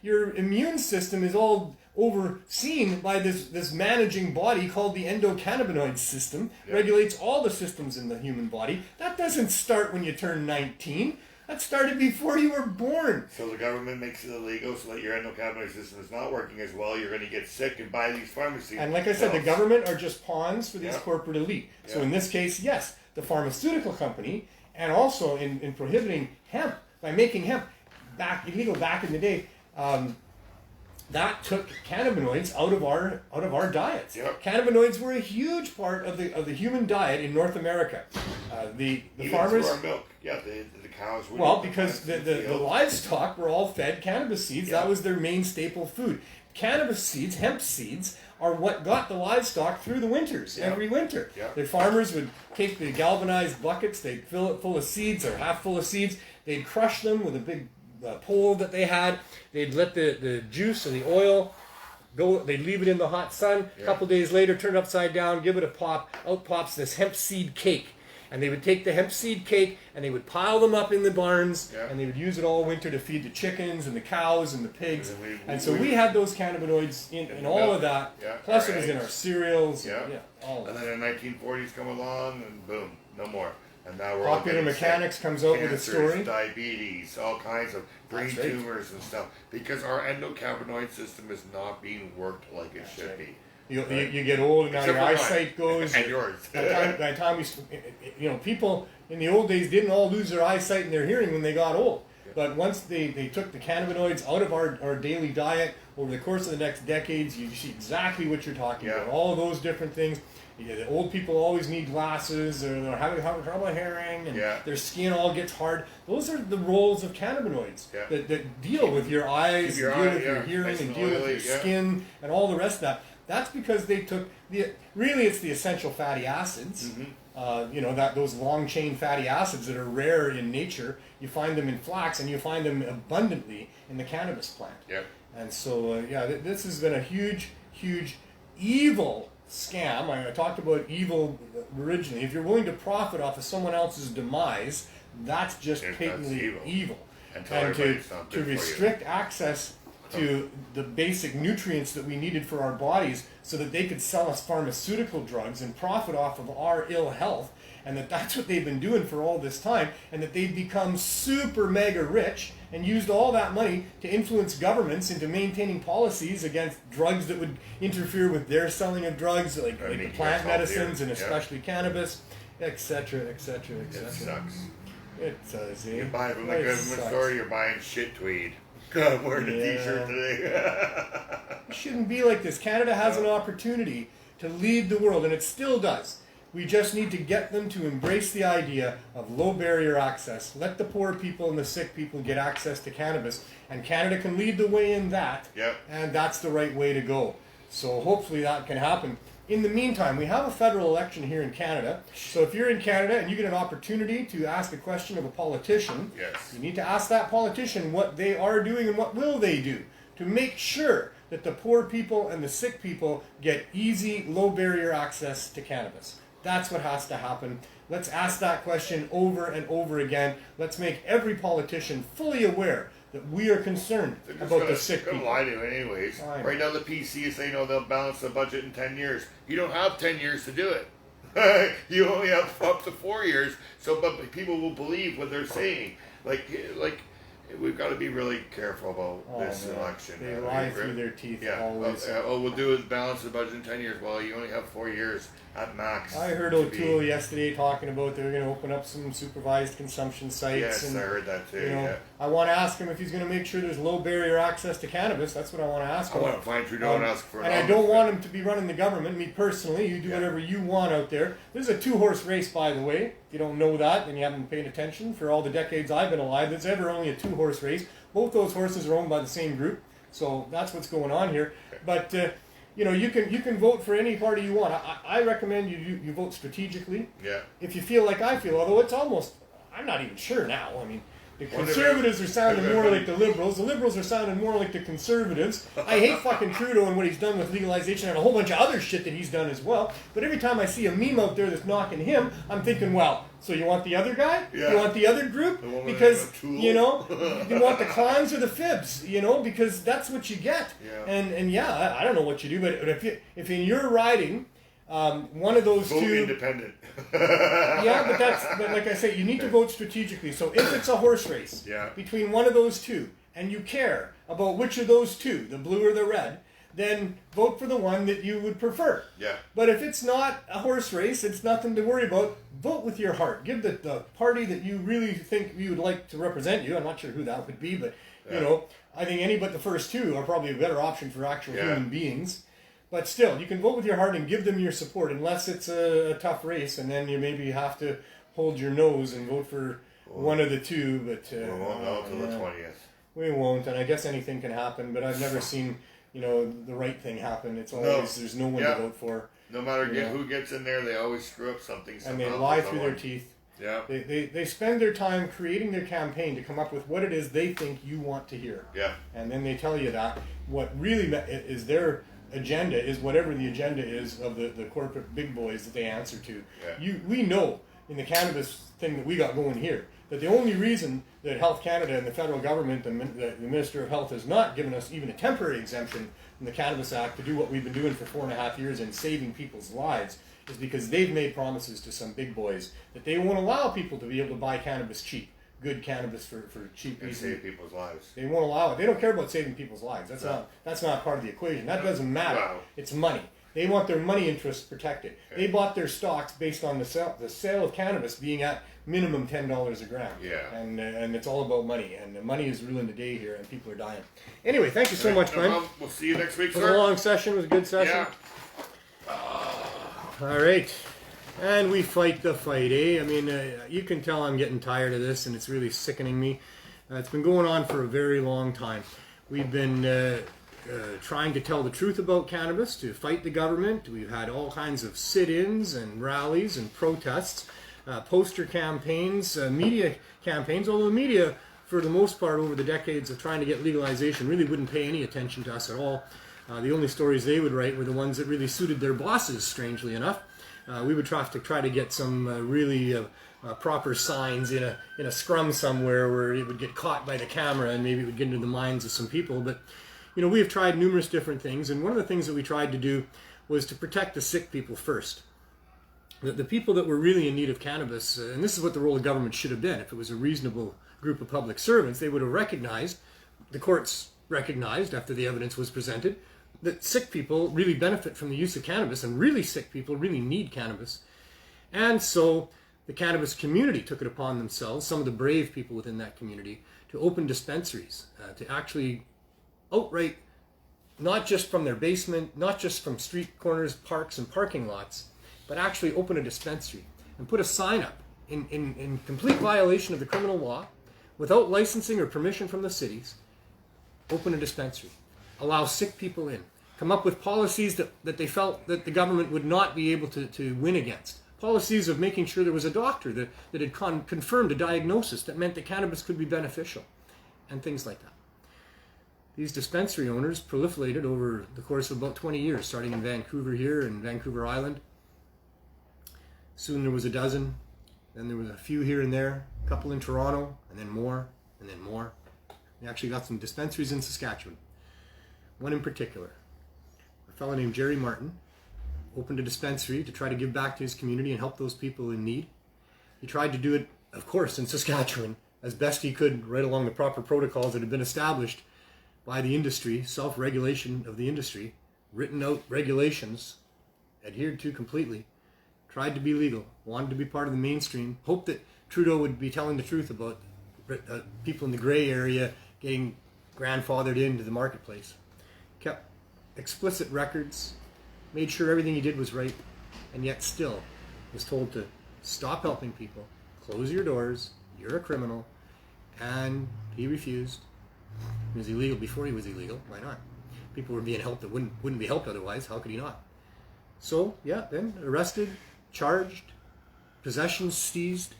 Your immune system is all overseen by this managing body called the endocannabinoid system. Regulates all the systems in the human body. That doesn't start when you turn 19. That started before you were born. So the government makes it illegal so that your endocannabinoid system is not working as well. You're going to get sick and buy these pharmacies. And like I said, the government are just pawns for these corporate elite. So in this case, yes, the pharmaceutical company, and also in prohibiting hemp, by making hemp illegal back in the day, that took cannabinoids out of our diets. Yep. Cannabinoids were a huge part of the human diet in North America. The farmers, our milk, the cows. Well, because the livestock were all fed cannabis seeds. That was their main staple food. Cannabis seeds, hemp seeds, are what got the livestock through the winters, every winter. The farmers would take the galvanized buckets, they'd fill it full of seeds or half full of seeds, they'd crush them with a big pole that they had, they'd let the juice or the oil go, they'd leave it in the hot sun, a couple days later turn it upside down, give it a pop, out pops this hemp seed cake. And they would take the hemp seed cake and they would pile them up in the barns and they would use it all winter to feed the chickens and the cows and the pigs. And so we had those cannabinoids in all of that. Plus it was in our cereals. All and then in the 1940s come along and boom, no more. And now we're Popular Mechanics comes out with a story. Diabetes, all kinds of brain tumors and stuff. Because our endocannabinoid system is not being worked like it should be. You get old and now your eyesight goes. And yours. By the time people in the old days didn't all lose their eyesight and their hearing when they got old. But once they took the cannabinoids out of our daily diet, over the course of the next decades, you see exactly what you're talking about. All of those different things. The old people always need glasses, or they're having trouble hearing, and their skin all gets hard. Those are the roles of cannabinoids that deal with your eyes, deal with your hearing, and deal with your skin, and all the rest of that. That's because they took it's the essential fatty acids, those long chain fatty acids that are rare in nature. You find them in flax and you find them abundantly in the cannabis plant. And so, this has been a huge, huge evil scam. I talked about evil originally. If you're willing to profit off of someone else's demise, that's just patently evil. and tell and everybody it's not to good for you. restrict access to the basic nutrients that we needed for our bodies so that they could sell us pharmaceutical drugs and profit off of our ill health, and that's what they've been doing for all this time, and that they've become super mega rich and used all that money to influence governments into maintaining policies against drugs that would interfere with their selling of drugs, like the plant medicines and especially cannabis, etc., etc., etc. It sucks. It does, eh? You buy it from the government store, you're buying shit tweed. I'm wearing a t-shirt today. It shouldn't be like this. Canada has an opportunity to lead the world, and it still does. We just need to get them to embrace the idea of low barrier access. Let the poor people and the sick people get access to cannabis, and Canada can lead the way in that, and that's the right way to go. So hopefully that can happen. In the meantime, we have a federal election here in Canada, so if you're in Canada and you get an opportunity to ask a question of a politician, you need to ask that politician what they are doing and what will they do to make sure that the poor people and the sick people get easy, low barrier access to cannabis. That's what has to happen. Let's ask that question over and over again. Let's make every politician fully aware that we are concerned about the sick people. Lie to you anyways. Right now the PC is saying, they'll balance the budget in 10 years. You don't have 10 years to do it. You only have up to 4 years. So, but people will believe what they're saying. Like we've got to be really careful about this election. They lie through their teeth always. We'll do is balance the budget in 10 years. Well, you only have 4 years at max. I heard O'Toole yesterday talking about they're going to open up some supervised consumption sites. Yes, and, I heard that too. I want to ask him if he's going to make sure there's low barrier access to cannabis. That's what I want to ask him. I want to find Trudeau and ask for it. And I don't want him to be running the government. Me personally, you do whatever you want out there. This is a 2-horse race, by the way. If you don't know that, then you haven't paid attention. For all the decades I've been alive, there's ever only a 2-horse race. Both those horses are owned by the same group. So that's what's going on here. But you can vote for any party you want. I recommend you vote strategically. Yeah. If you feel like I feel, although it's almost, I'm not even sure now. I mean, the Conservatives are sounding more like the Liberals. The Liberals are sounding more like the Conservatives. I hate fucking Trudeau and what he's done with legalization and a whole bunch of other shit that he's done as well. But every time I see a meme out there that's knocking him, I'm thinking, well, so you want the other guy? Yeah. You want the other group? Because, you want the clowns or the fibs, because that's what you get. Yeah. And I don't know what you do, but if in your riding, one of those vote two... independent. but like I say, you need to vote strategically. So if it's a horse race between one of those two, and you care about which of those two, the blue or the red, then vote for the one that you would prefer. Yeah. But if it's not a horse race, it's nothing to worry about. Vote with your heart. Give the party that you really think you would like to represent you. I'm not sure who that would be, but I think any but the first two are probably a better option for actual human beings. But still, you can vote with your heart and give them your support, unless it's a tough race, and then you maybe have to hold your nose and vote for one of the two. But we won't know until the 20th. We won't, and I guess anything can happen. But I've never seen the right thing happen. It's always there's no one to vote for. No matter who gets in there, they always screw up something. And they lie through their teeth. Yeah. They spend their time creating their campaign to come up with what it is they think you want to hear. Yeah. And then they tell you that what really is their agenda is whatever the agenda is of the corporate big boys that they answer to. Yeah. We know in the cannabis thing that we got going here that the only reason that Health Canada and the federal government and the Minister of Health has not given us even a temporary exemption from the Cannabis Act to do what we've been doing for 4.5 years and saving people's lives is because they've made promises to some big boys that they won't allow people to be able to buy cannabis cheap. Good cannabis for cheap and reasons. save people's lives. They won't allow it. They don't care about saving people's lives. That's not part of the equation. That doesn't matter. Wow. It's money. They want their money interests protected. Okay. They bought their stocks based on the sale of cannabis being at minimum $10 a gram. Yeah. And it's all about money. And the money is ruling the day here, and people are dying. Anyway, thank you so much, Glenn. We'll see you next week, sir. It was a long session. It was a good session. Yeah. All right. And we fight the fight, eh? I mean, you can tell I'm getting tired of this, and it's really sickening me. It's been going on for a very long time. We've been trying to tell the truth about cannabis, to fight the government. We've had all kinds of sit-ins and rallies and protests, poster campaigns, media campaigns, although the media, for the most part, over the decades of trying to get legalization, really wouldn't pay any attention to us at all. The only stories they would write were the ones that really suited their bosses, strangely enough. we would try to get some really proper signs in a scrum somewhere where it would get caught by the camera and maybe it would get into the minds of some people. But we have tried numerous different things, and one of the things that we tried to do was to protect the sick people first. The people that were really in need of cannabis, and this is what the role of government should have been. If it was a reasonable group of public servants, they would have recognized, the courts recognized after the evidence was presented, that sick people really benefit from the use of cannabis, and really sick people really need cannabis. And so the cannabis community took it upon themselves, some of the brave people within that community, to open dispensaries, to actually outright, not just from their basement, not just from street corners, parks, and parking lots, but actually open a dispensary and put a sign up in complete violation of the criminal law, without licensing or permission from the cities. Open a dispensary, allow sick people in, come up with policies that they felt that the government would not be able to win against. Policies of making sure there was a doctor that had confirmed a diagnosis that meant that cannabis could be beneficial, and things like that. These dispensary owners proliferated over the course of about 20 years, starting in Vancouver here and Vancouver Island. Soon there was a dozen, then there was a few here and there, a couple in Toronto, and then more, and then more. We actually got some dispensaries in Saskatchewan. One in particular, a fellow named Jerry Martin, opened a dispensary to try to give back to his community and help those people in need. He tried to do it, of course, in Saskatchewan, as best he could, right along the proper protocols that had been established by the industry, self-regulation of the industry, written out regulations, adhered to completely, tried to be legal, wanted to be part of the mainstream, hoped that Trudeau would be telling the truth about people in the gray area getting grandfathered into the marketplace. Kept explicit records, made sure everything he did was right, and yet still was told to stop helping people, close your doors, you're a criminal, and he refused. He was illegal before he was illegal. Why not? People were being helped that wouldn't be helped otherwise. How could he not? So, yeah, then arrested, charged, possessions seized,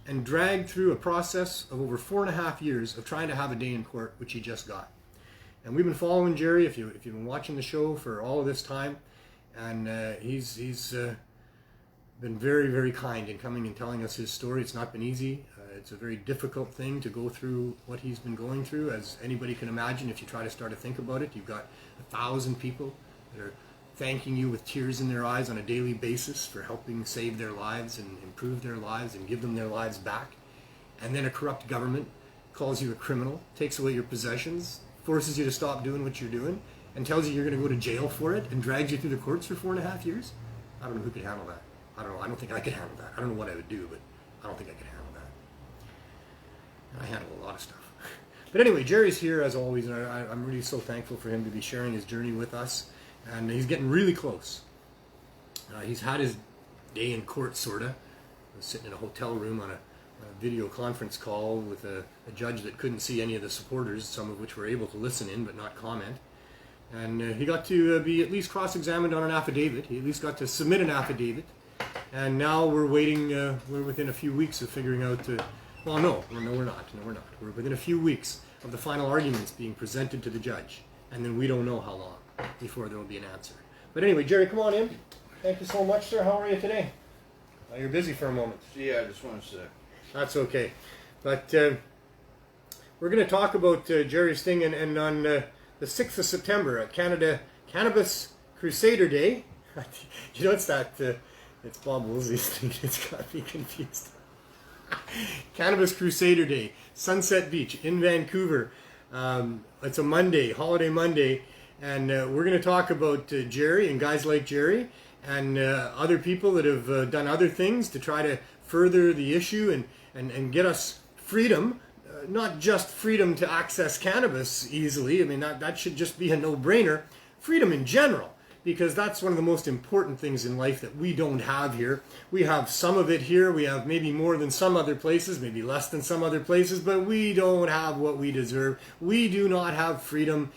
and dragged through a process of over 4.5 years of trying to have a day in court, which he just got. And we've been following Jerry, if you've been watching the show for all of this time, and he's been very, very kind in coming and telling us his story. It's not been easy. It's a very difficult thing to go through what he's been going through, as anybody can imagine. If you try to start to think about it, you've got 1,000 people that are thanking you with tears in their eyes on a daily basis for helping save their lives and improve their lives and give them their lives back. And then a corrupt government calls you a criminal, takes away your possessions, forces you to stop doing what you're doing, and tells you you're going to go to jail for it, and drags you through the courts for 4.5 years. I don't know who could handle that. I don't know. I don't think I could handle that. I don't know what I would do, but I don't think I could handle that. I handle a lot of stuff. But anyway, Jerry's here as always, and I'm really so thankful for him to be sharing his journey with us. And he's getting really close. He's had his day in court, sort of. Sitting in a hotel room on a video conference call with a judge that couldn't see any of the supporters, some of which were able to listen in but not comment. And he got to be at least cross-examined on an affidavit. He at least got to submit an affidavit. And now we're waiting, we're within a few weeks of figuring out, well, no, we're not. We're within a few weeks of the final arguments being presented to the judge. And then we don't know how long before there will be an answer. But anyway, Jerry, come on in. Thank you so much, sir. How are you today? You're busy for a moment. Yeah, I just want to say. That's okay. But we're going to talk about Jerry's thing, and on the 6th of September at Cannabis Crusader Day. It's Bob Woolsey's thing. It's got me confused. Cannabis Crusader Day, Sunset Beach in Vancouver. It's a Monday, holiday Monday, and we're going to talk about Jerry and guys like Jerry and other people that have done other things to try to further the issue and get us freedom, not just freedom to access cannabis easily. I mean, that should just be a no-brainer. Freedom in general, because that's one of the most important things in life that we don't have here. We have some of it here. We have maybe more than some other places, maybe less than some other places, but we don't have what we deserve. We do not have freedom.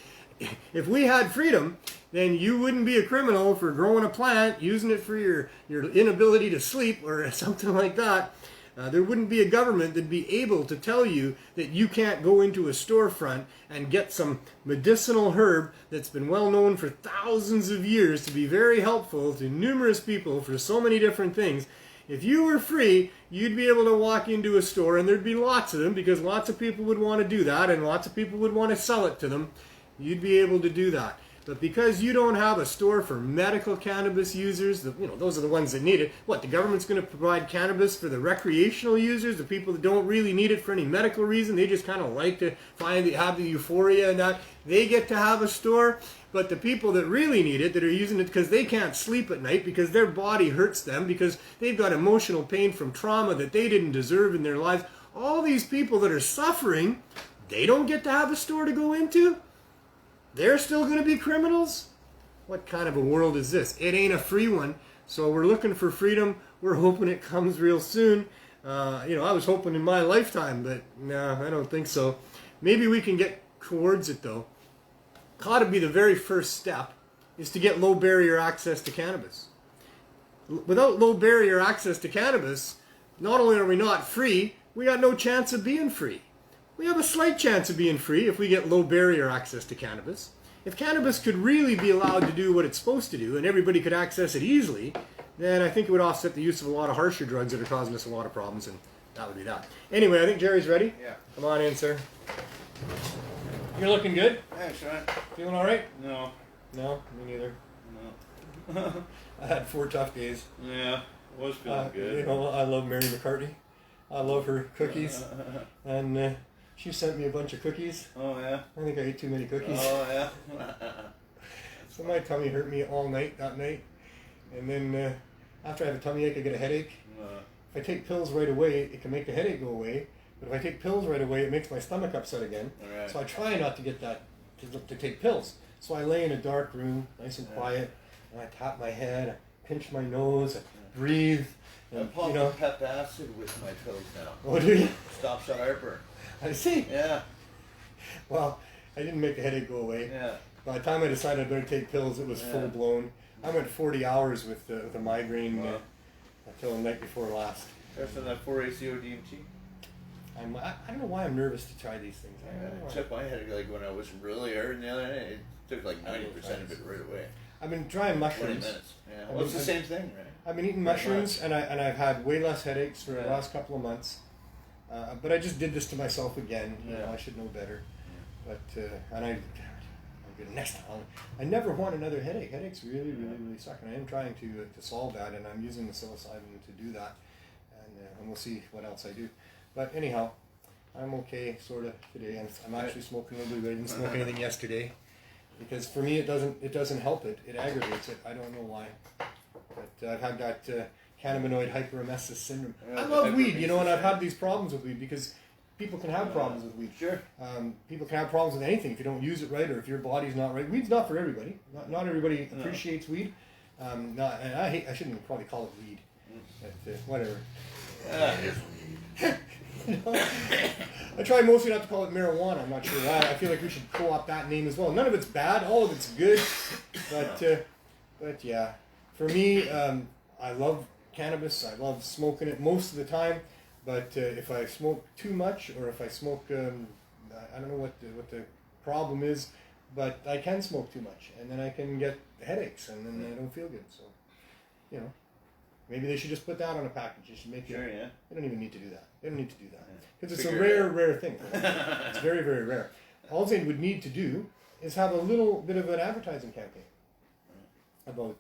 If we had freedom, then you wouldn't be a criminal for growing a plant, using it for your inability to sleep or something like that. There wouldn't be a government that'd be able to tell you that you can't go into a storefront and get some medicinal herb that's been well known for thousands of years to be very helpful to numerous people for so many different things. If you were free, you'd be able to walk into a store and there'd be lots of them because lots of people would want to do that and lots of people would want to sell it to them. You'd be able to do that. But because you don't have a store for medical cannabis users, those are the ones that need it. What, the government's going to provide cannabis for the recreational users, the people that don't really need it for any medical reason? They just kind of like to have the euphoria and that. They get to have a store. But the people that really need it, that are using it because they can't sleep at night, because their body hurts them, because they've got emotional pain from trauma that they didn't deserve in their lives, all these people that are suffering, they don't get to have a store to go into? They're still going to be criminals? What kind of a world is this? It ain't a free one. So we're looking for freedom. We're hoping it comes real soon. I was hoping in my lifetime, but no, I don't think so. Maybe we can get towards it, though. Ought to be the very first step is to get low barrier access to cannabis. Without low barrier access to cannabis, not only are we not free, we got no chance of being free. We have a slight chance of being free if we get low barrier access to cannabis. If cannabis could really be allowed to do what it's supposed to do and everybody could access it easily, then I think it would offset the use of a lot of harsher drugs that are causing us a lot of problems, and that would be that. Anyway, I think Jerry's ready. Yeah. Come on in, sir. You're looking good? Thanks, man. Feeling all right? No. No, me neither. No. I had 4 tough days. Yeah, was feeling good. I love Mary McCartney. I love her cookies. And she sent me a bunch of cookies. Oh, yeah? I think I ate too many cookies. Oh, yeah? So my tummy hurt me all night that night. And then after I have a tummy ache, I get a headache. If I take pills right away, it can make the headache go away. But if I take pills right away, it makes my stomach upset again. Right. So I try not to get that, to take pills. So I lay in a dark room, nice and quiet, and I tap my head, I pinch my nose, I breathe. I pump Pep acid with my pills now. Oh, do you? Stops the heartburn. I see. Yeah. Well, I didn't make the headache go away. Yeah. By the time I decided I better take pills, it was full blown. I went 40 hours with the migraine until the night before last. That's from that 4-ACO-DMT? I don't know why I'm nervous to try these things. I took my headache like when I was really hurting the other day. It took like 90% of it right away. I've been trying 20 mushrooms. minutes. Yeah. Well, it's the same thing, right? I've been eating mushrooms, and I've had way less headaches for the last couple of months. But I just did this to myself again. I should know better. Yeah. But I'm good next time. I never want another headache. Headaches really suck, and I am trying to solve that, and I'm using the psilocybin to do that. And we'll see what else I do. But anyhow, I'm okay sort of today. I'm actually smoking a little bit. I didn't smoke anything yesterday because for me it doesn't help it. It aggravates it. I don't know why. But I've had that cannabinoid hyperemesis syndrome. I love weed, and I've had these problems with weed because people can have problems with weed. Sure. People can have problems with anything if you don't use it right or if your body's not right. Weed's not for everybody. Not everybody appreciates weed. And I shouldn't even probably call it weed. But whatever. I try mostly not to call it marijuana. I'm not sure why. I feel like we should co-opt that name as well. None of it's bad. All of it's good. But yeah, for me, I love cannabis. I love smoking it most of the time. But if I smoke too much, or if I smoke, I don't know what the problem is, but I can smoke too much, and then I can get headaches, and then I don't feel good. So, maybe they should just put that on a package. They should make it. Sure, yeah. They don't even need to do that. They don't need to do that because it's a rare thing. It's very, very rare. All they would need to do is have a little bit of an advertising campaign about,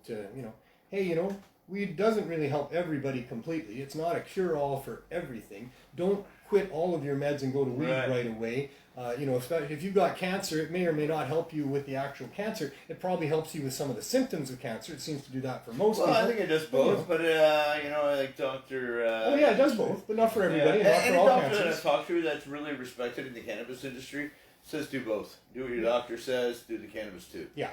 hey, weed doesn't really help everybody completely. It's not a cure-all for everything. Don't quit all of your meds and go to weed right away. If you've got cancer, it may or may not help you with the actual cancer. It probably helps you with some of the symptoms of cancer. It seems to do that for most people. Well, I think it does both, but like Dr. oh yeah, it does both, but not for everybody. Yeah. Not for all doctor cancers. that I've talked to that's really respected in the cannabis industry says do both. Do what your doctor says, do the cannabis too. Yeah.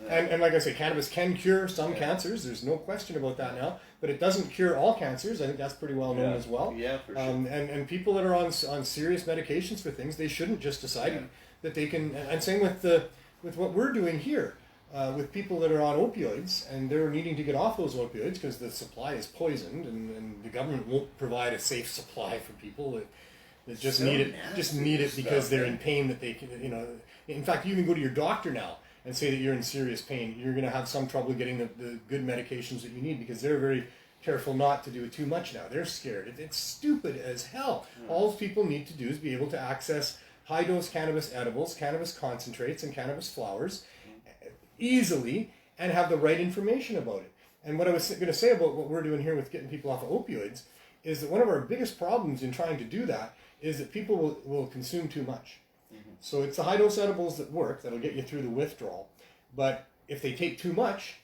And like I say, cannabis can cure some cancers. There's no question about that now. But it doesn't cure all cancers. I think that's pretty well known as well. Yeah, for sure. And people that are on serious medications for things, they shouldn't just decide that they can. And same with what we're doing here. with people that are on opioids and they're needing to get off those opioids because the supply is poisoned and the government won't provide a safe supply for people that just So need it, because stuff, they're right? in pain that they can, in fact, you can go to your doctor now and say that you're in serious pain. You're going to have some trouble getting the good medications that you need because they're very careful not to do it too much now. They're scared. It's stupid as hell. All people need to do is be able to access high-dose cannabis edibles, cannabis concentrates, and cannabis flowers easily and have the right information about it. And what I was going to say about what we're doing here with getting people off of opioids is that one of our biggest problems in trying to do that is that people will consume too much. So it's the high-dose edibles that work, that'll get you through the withdrawal. But if they take too much,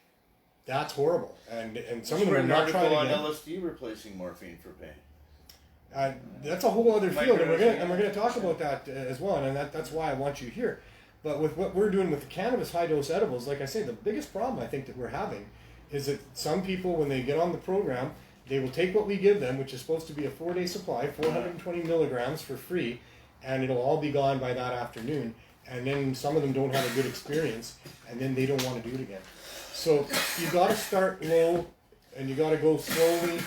that's horrible. And some of them are not trying to on LSD replacing morphine for pain. That's a whole other field, and we're Microdosing. going to talk about that as well, and that's why I want you here. But with what we're doing with the cannabis high-dose edibles, like I say, the biggest problem I think that we're having is that some people, when they get on the program, they will take what we give them, which is supposed to be a 4-day supply, 420 milligrams for free, and it'll all be gone by that afternoon. And then some of them don't have a good experience, and then they don't want to do it again. So you got to start low, and you got to go slowly,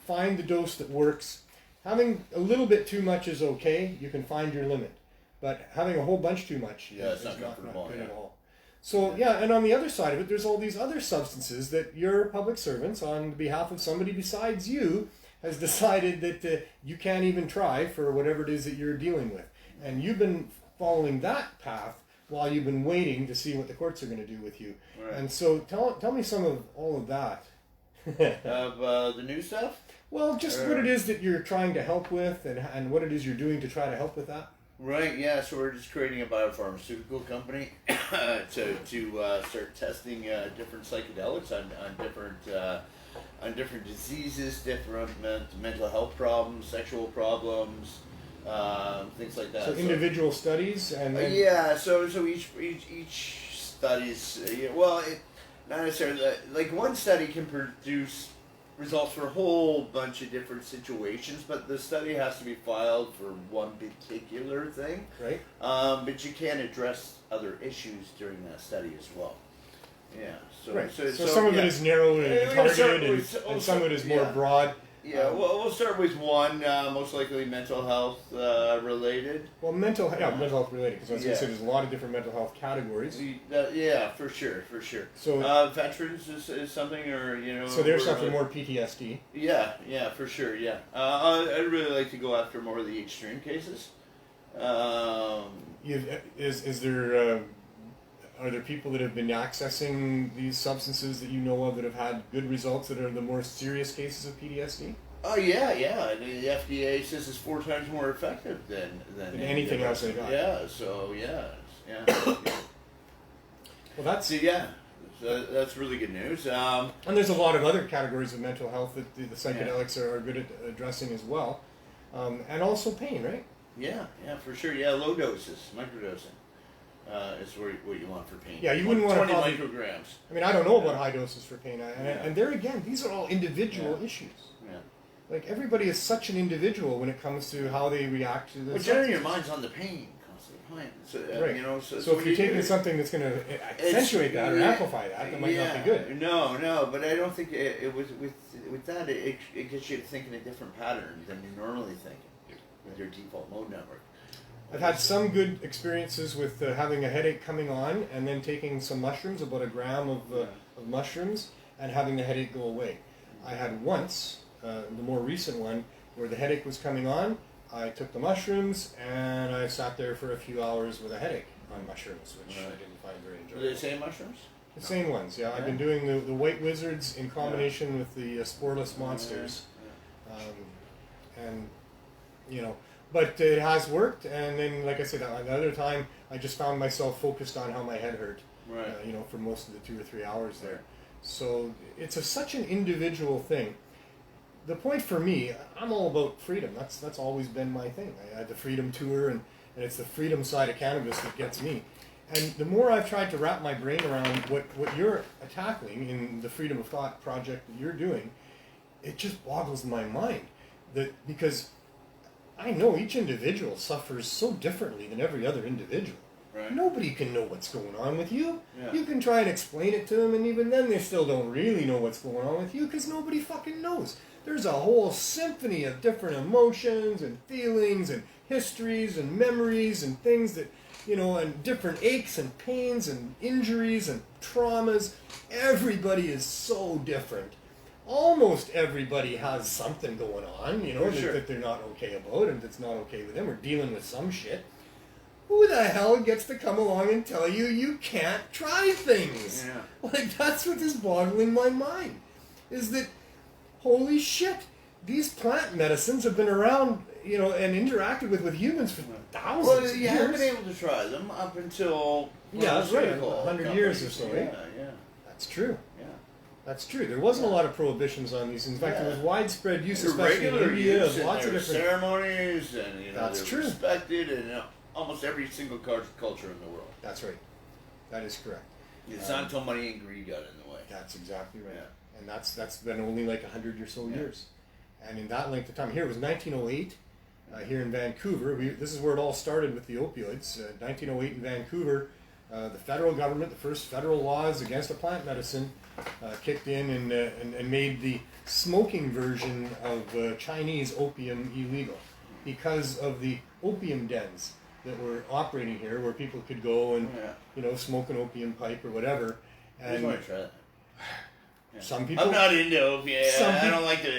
find the dose that works. Having a little bit too much is okay. You can find your limit. But having a whole bunch too much It's is not not comfortable, good yeah. at all. So yeah, and on the other side of it, there's all these other substances that your public servants, on behalf of somebody besides you, has decided that you can't even try for whatever it is that you're dealing with. And you've been following that path while you've been waiting to see what the courts are going to do with you. Right. And so tell me some of all of that. Of the new stuff? Well, just what it is that you're trying to help with and what it is you're doing to try to help with that. Right, yeah, so we're just creating a biopharmaceutical company to start testing different psychedelics on different diseases, different mental health problems, sexual problems, things like that. So individual studies and then... So each studies, not necessarily, like one study can produce results for a whole bunch of different situations, but the study has to be filed for one particular thing. Right. But you can address other issues during that study as well. Yeah. So, Right. so some of it is narrow and We're gonna start targeted, with- and some of it is more broad. Yeah, well, we'll start with one, most likely mental health related. Well, mental health related, because I was going Yeah. to say there's a lot of different mental health categories. Yeah, for sure. So, Veterans is something, or so they're we're, suffering more PTSD. Yeah, for sure. Yeah, I'd really like to go after more of the extreme cases. Is there are there people that have been accessing these substances that you know of that have had good results that are the more serious cases of PTSD? Oh yeah. The FDA says it's 4 times more effective than anything else they got. Yeah. So yeah. Well, that's... So that's really good news. And there's a lot of other categories of mental health that the psychedelics are good at addressing as well. And also pain, right? Yeah, for sure. Yeah, low doses, microdosing is what you want for pain. Yeah, you wouldn't want to 20 micrograms. I mean, I don't know about high doses for pain. And there again, these are all individual issues. Yeah. Like, everybody is such an individual when it comes to how they react to the But generally your mind's on the pain constantly. So, right. So if you're taking something that's going to accentuate that or amplify that might not be good. No, but I don't think it was with that. It gets you to think in a different pattern than you're normally thinking with your default mode network. I've had some good experiences with having a headache coming on and then taking some mushrooms, about a gram of mushrooms, and having the headache go away. I had once, the more recent one, where the headache was coming on. I took the mushrooms and I sat there for a few hours with a headache on mushrooms, which I didn't find very enjoyable. Do they say mushrooms? The same ones, yeah. I've been doing the white wizards in combination with the sporeless monsters. But it has worked, and then, like I said, another time I just found myself focused on how my head hurt, for most of the 2 or 3 hours there. So it's such an individual thing. The point for me, I'm all about freedom. That's always been my thing. I had the Freedom Tour, and it's the freedom side of cannabis that gets me. And the more I've tried to wrap my brain around what you're tackling in the Freedom of Thought project that you're doing, it just boggles my mind. Because I know each individual suffers so differently than every other individual. Right. Nobody can know what's going on with you. Yeah. You can try and explain it to them, and even then they still don't really know what's going on with you because nobody fucking knows. There's a whole symphony of different emotions and feelings and histories and memories and things that, and different aches and pains and injuries and traumas. Everybody is so different. Almost everybody has something going on, that they're not okay about and that's not okay with them or dealing with some shit. Who the hell gets to come along and tell you can't try things? Yeah. Like, that's what is boggling my mind. Is that, holy shit, these plant medicines have been around, and interacted with humans for thousands of years. Well, you haven't been able to try them up until... that's right, 100 years or so, Yeah. That's true. Yeah. That's true. There wasn't a lot of prohibitions on these. In fact, there was widespread use, They're especially in regular India, use, of lots of and different... ceremonies, and That's they're true. respected in almost every single culture in the world. That's right. That is correct. It's not until money and greed got in the way. That's exactly right. Yeah. And that's been only like 100 or so years. And in that length of time, here it was 1908, here in Vancouver. This is where it all started with the opioids. 1908 in Vancouver, the federal government, the first federal laws against a plant medicine, kicked in and made the smoking version of Chinese opium illegal because of the opium dens that were operating here, where people could go and smoke an opium pipe or whatever. I just And want to try that. some people, I'm not into opium. I people- don't like the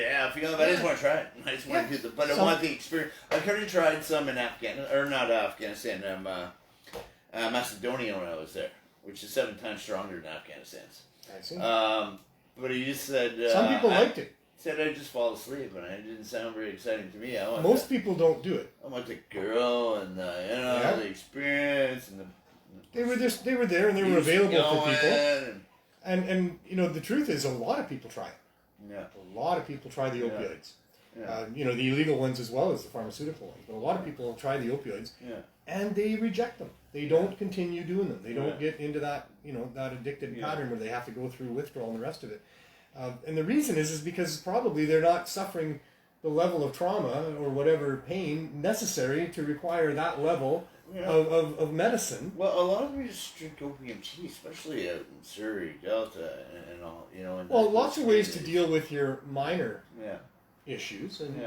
but I just want to try it. I just want to do the. But I want the experience. I've already tried some in Afghanistan, Macedonia when I was there, which is 7 times stronger than Afghanistan's. I see. But he just said Some people liked it. Said I'd just fall asleep, and it didn't sound very exciting to me. Most people don't do it. I want the girl and the experience and the. They were there and they were available for people. And And the truth is, a lot of people try it. yeah. A lot of people try the opioids. Yeah. The illegal ones as well as the pharmaceutical ones. But a lot of people try the opioids, and they reject them. They don't continue doing them. They don't get into that that addicted pattern where they have to go through withdrawal and the rest of it. And the reason is because probably they're not suffering the level of trauma or whatever pain necessary to require that level of medicine. Well, a lot of them just drink opium tea, especially out in Surrey, Delta, and all. Well, lots of ways to deal with your minor Yeah. issues, and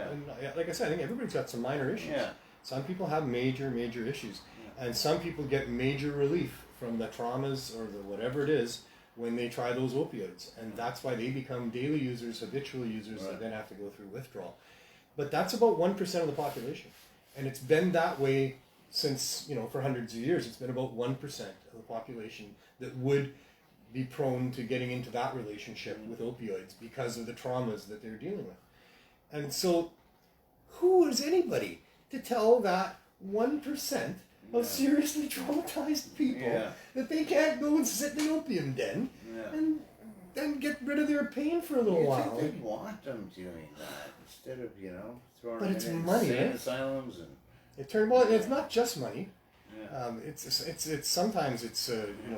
like I said, I think everybody's got some minor issues. Yeah. Some people have major issues, and some people get major relief from the traumas or the whatever it is when they try those opioids, and that's why they become daily users, habitual users that then have to go through withdrawal. But that's about 1% of the population, and it's been that way since for hundreds of years. It's been about 1% of the population that would be prone to getting into that relationship with opioids because of the traumas that they're dealing with. And so, who is anybody to tell that 1% of seriously traumatized people that they can't go and sit in the opium den and then get rid of their pain for a little while? I think they want them doing that instead of throwing But them it's in money, insane right? asylums and. It's not just money. Yeah. It's sometimes it's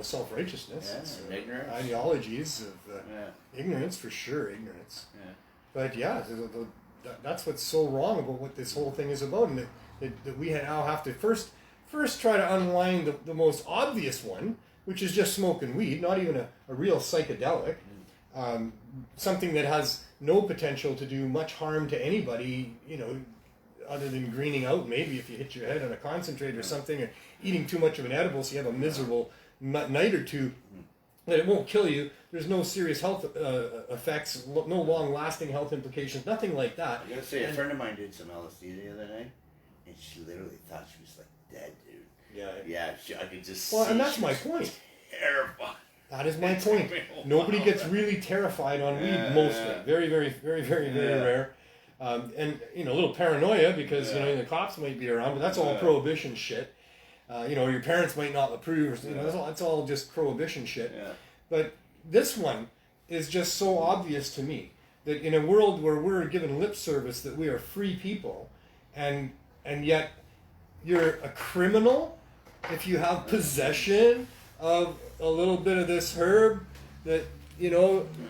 self-righteousness. Yeah, It's, ignorance. Ideologies of ignorance, for sure, ignorance. Yeah. But that's what's so wrong about what this whole thing is about, and that we now have to first try to unwind the most obvious one, which is just smoking weed, not even a real psychedelic, something that has no potential to do much harm to anybody, other than greening out maybe if you hit your head on a concentrate or something, or eating too much of an edible so you have a miserable night or two. But it won't kill you. There's no serious health effects, no long-lasting health implications, nothing like that. I gotta say, a friend of mine did some LSD the other night, and she literally thought she was like dead, dude. Yeah, I could just see. Well, and that's my point. Terrified. That is my point. Nobody gets really terrified on weed, mostly. Very, very, very, very, very rare. And a little paranoia because the cops might be around, but that's all prohibition shit. Your parents might not approve. That's all just prohibition shit. Yeah. But this one is just so obvious to me that in a world where we're given lip service that we are free people, and yet you're a criminal if you have possession of a little bit of this herb that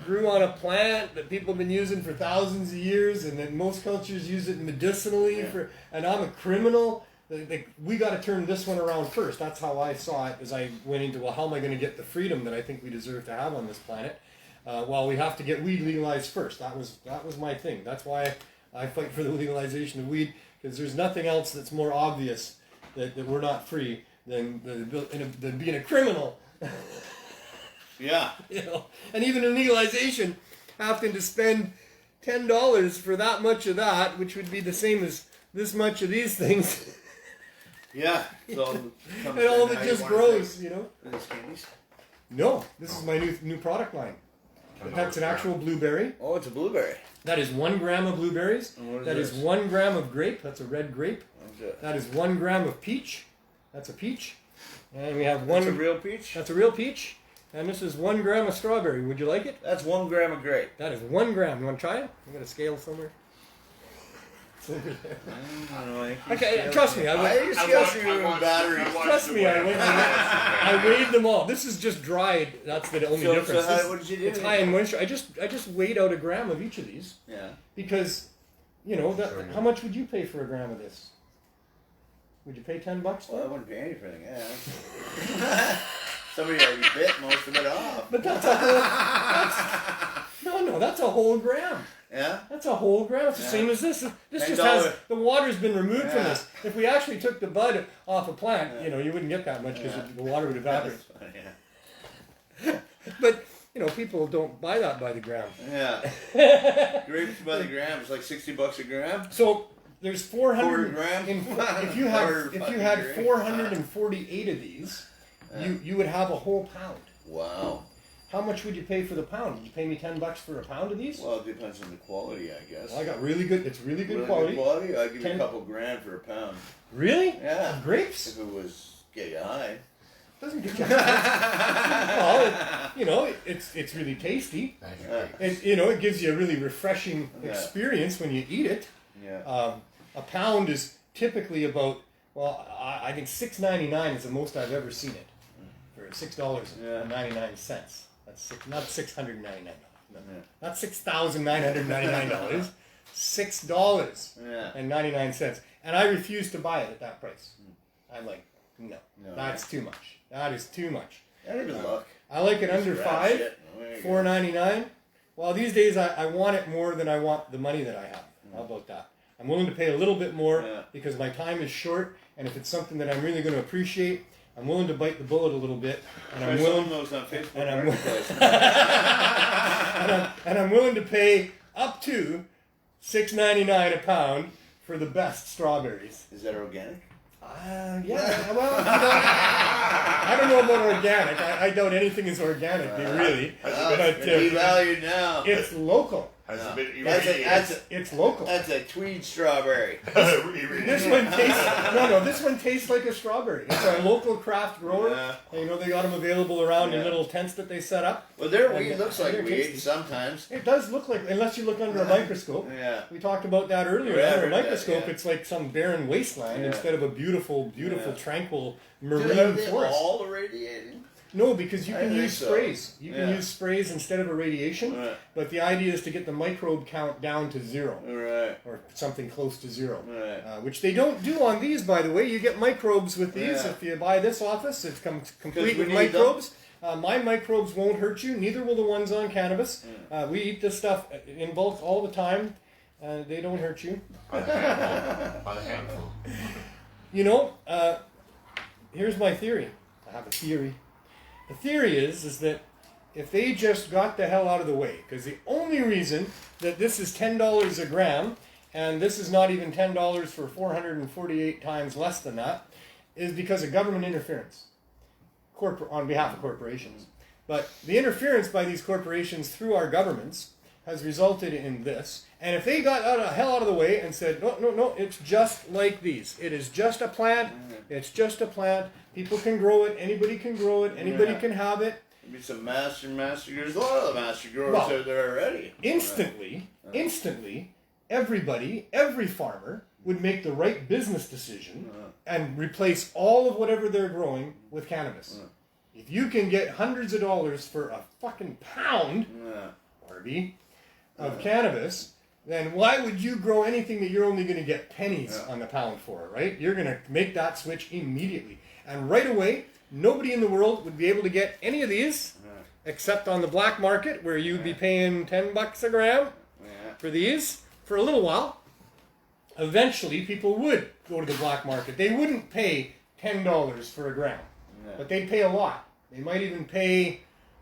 grew on a plant that people have been using for thousands of years, and that most cultures use it medicinally and I'm a criminal we got to turn this one around first. That's how I saw it as I went into, well, how am I going to get the freedom that I think we deserve to have on this planet? Well, we have to get weed legalized first. That was my thing. That's why I fight for the legalization of weed, because there's nothing else that's more obvious that we're not free than being a criminal. Yeah. You know, and even in legalization, having to spend $10 for that much of that, which would be the same as this much of these things. Yeah. So and all of it just grows, you know. Are these candies? No, this is my new product line. That's an actual blueberry. Oh, it's a blueberry. That is 1 gram of blueberries. That is 1 gram of grape. That's a red grape. Okay. That is 1 gram of peach. That's a peach. And we have one. That's a real peach? That's a real peach. And this is 1 gram of strawberry. Would you like it? That's 1 gram of grape. That is 1 gram. You want to try it? I got a scale somewhere. It's over there. Okay, trust me. Batteries. Trust me. I weighed them all. This is just dried. That's the only difference. So what did you do? It's high in moisture. I just weighed out a gram of each of these. Yeah. Because, you know, how much would you pay for a gram of this? Would you pay $10? Well, I wouldn't pay anything. Yeah. Somebody already bit most of it off. But that's a whole. That's a whole gram. Yeah. That's a whole gram. It's the same as this. This just has the water's been removed from this. If we actually took the bud off a plant, you know, you wouldn't get that much because the water would evaporate. Yeah. But you know, people don't buy that by the gram. Yeah. Grapes by the gram. It's like $60 a gram. So there's 400 grams. If you had 448 of these, you would have a whole pound. Wow. How much would you pay for the pound? Did you pay me $10 for a pound of these? Well, it depends on the quality, I guess. Well, I got really good. It's really good quality. I'd give you a couple grand for a pound. Really? Yeah. Of grapes? If it was get you high. Doesn't get you high. Well, you know, it's really tasty. It gives you a really refreshing experience when you eat it. Yeah. A pound is typically about, well, I think $6.99 is the most I've ever seen it. For $6.99. That's not $699. No. Not $6,999. $6.99. And I refuse to buy it at that price. I'm like, no, that's too much. That is too much. Good luck. I like it under $5, $4.99. Well, these days I want it more than I want the money that I have. How about that? I'm willing to pay a little bit more because my time is short, and if it's something that I'm really going to appreciate, I'm willing to bite the bullet a little bit, and I'm willing. Those on Facebook and I'm willing to pay up to $6.99 a pound for the best strawberries. Is that organic? Yeah. Well, I don't know about organic. I doubt anything is organic, really. But devalued now. It's local. It's local. That's a tweed strawberry. This one tastes like a strawberry. It's a local craft grower. Yeah. And, you know, they got them available around in little tents that they set up. Well, their weed looks like weed sometimes. It does look like, unless you look under a microscope. Yeah. We talked about that earlier. Under a microscope, it's like some barren wasteland instead of a beautiful, tranquil marine forest. All irradiating? No, because you can use sprays. You can Yeah. use sprays instead of irradiation. Right. But the idea is to get the microbe count down to 0. Right. Or something close to 0. Right. Which they don't do on these, by the way. You get microbes with these. If you buy this office, it comes complete with microbes. My microbes won't hurt you. Neither will the ones on cannabis. We eat this stuff in bulk all the time. They don't hurt you. By the handful. You know, here's my theory. I have a theory. The theory is that if they just got the hell out of the way, because the only reason that this is $10 a gram, and this is not even $10 for 448 times less than that, is because of government interference on behalf of corporations. But the interference by these corporations through our governments has resulted in this. And if they got the hell out of the way and said, no, it's just like these. It is just a plant. It's just a plant. People can grow it. Anybody can grow it. Anybody can have it. Maybe some master growers. A lot of the master growers out there already. Instantly, every farmer would make the right business decision and replace all of whatever they're growing with cannabis. If you can get hundreds of dollars for a fucking pound, Barbie, of cannabis, then why would you grow anything that you're only going to get pennies on the pound for, right? You're going to make that switch immediately. And right away, nobody in the world would be able to get any of these except on the black market where you'd be paying $10 a gram for these for a little while. Eventually, people would go to the black market. They wouldn't pay $10 for a gram, but they'd pay a lot. They might even pay,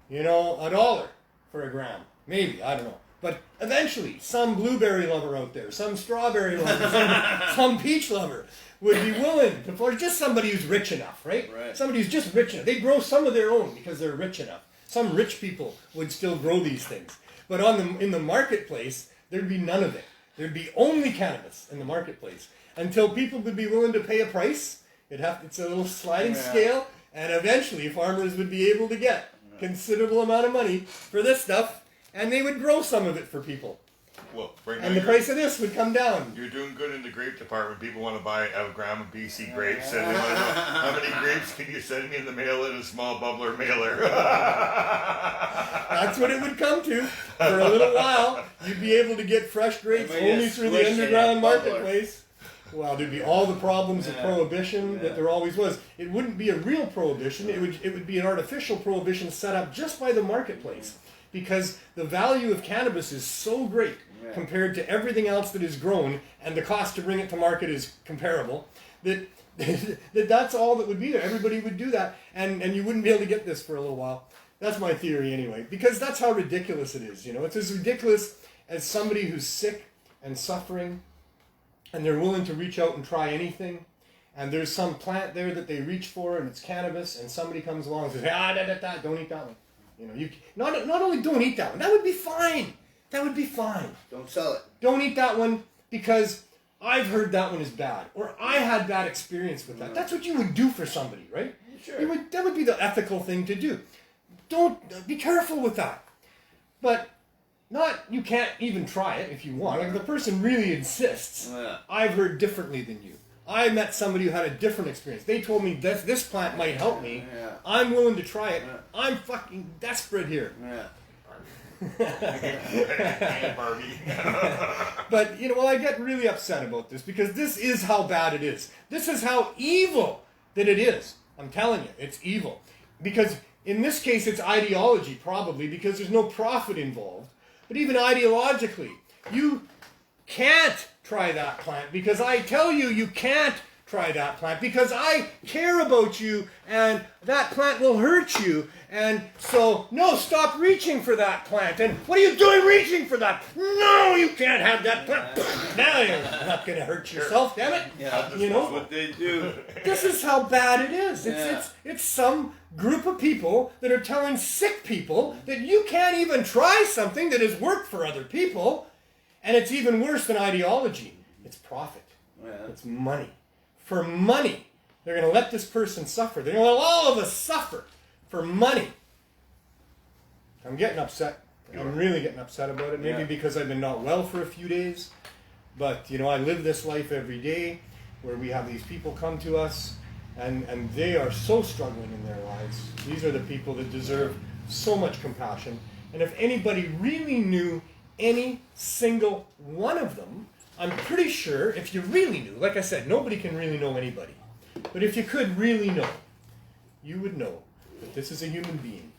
$1 for a gram. Maybe, I don't know. But eventually, some blueberry lover out there, some strawberry lover, some peach lover would be willing to, or just somebody who's rich enough, right? Somebody who's just rich enough. They grow some of their own because they're rich enough. Some rich people would still grow these things. But in the marketplace, there'd be none of it. There'd be only cannabis in the marketplace until people would be willing to pay a price. It's a little sliding scale, and eventually farmers would be able to get considerable amount of money for this stuff, and they would grow some of it for people. Well, right now and the price of this would come down. You're doing good in the grape department. People want to buy a gram of BC grapes, and they want to know how many grapes can you send me in the mail in a small bubbler mailer. That's what it would come to. For a little while, you'd be able to get fresh grapes only through the underground marketplace. Well, there'd be all the problems of prohibition that there always was. It wouldn't be a real prohibition. It would be an artificial prohibition set up just by the marketplace, because the value of cannabis is so great compared to everything else that is grown, and the cost to bring it to market is comparable, that's all that would be there. Everybody would do that, and you wouldn't be able to get this for a little while. That's my theory anyway, because that's how ridiculous it is. It's as ridiculous as somebody who's sick and suffering, and they're willing to reach out and try anything, and there's some plant there that they reach for, and it's cannabis, and somebody comes along and says, don't eat that one. You not only don't eat that one, that would be fine. That would be fine. Don't sell it. Don't eat that one because I've heard that one is bad, or I had bad experience with that. That's what you would do for somebody, right? Sure. That would be the ethical thing to do. Don't be careful with that. But you can't even try it if you want. Like if the person really insists, I've heard differently than you. I met somebody who had a different experience. They told me this plant might help me. I'm willing to try it. I'm fucking desperate here. But I get really upset about this because this is how bad it is. This is how evil that it is. I'm telling you, it's evil. Because in this case, it's ideology, probably, because there's no profit involved. But even ideologically, you can't try that plant because I tell you can't try that plant because I care about you and that plant will hurt you. And so, no, stop reaching for that plant. And what are you doing reaching for that? No, you can't have that plant. Now you're not going to hurt yourself, damn it. That's what they do. This is how bad it is. It's some group of people that are telling sick people that you can't even try something that has worked for other people. And it's even worse than ideology. It's profit. It's money. For money, they're going to let this person suffer. They're going to let all of us suffer for money. I'm getting upset. I'm really getting upset about it. Maybe because I've been not well for a few days. But, I live this life every day where we have these people come to us and they are so struggling in their lives. These are the people that deserve so much compassion. And if anybody really knew any single one of them, I'm pretty sure if you really knew, like I said, nobody can really know anybody. But if you could really know, you would know that this is a human being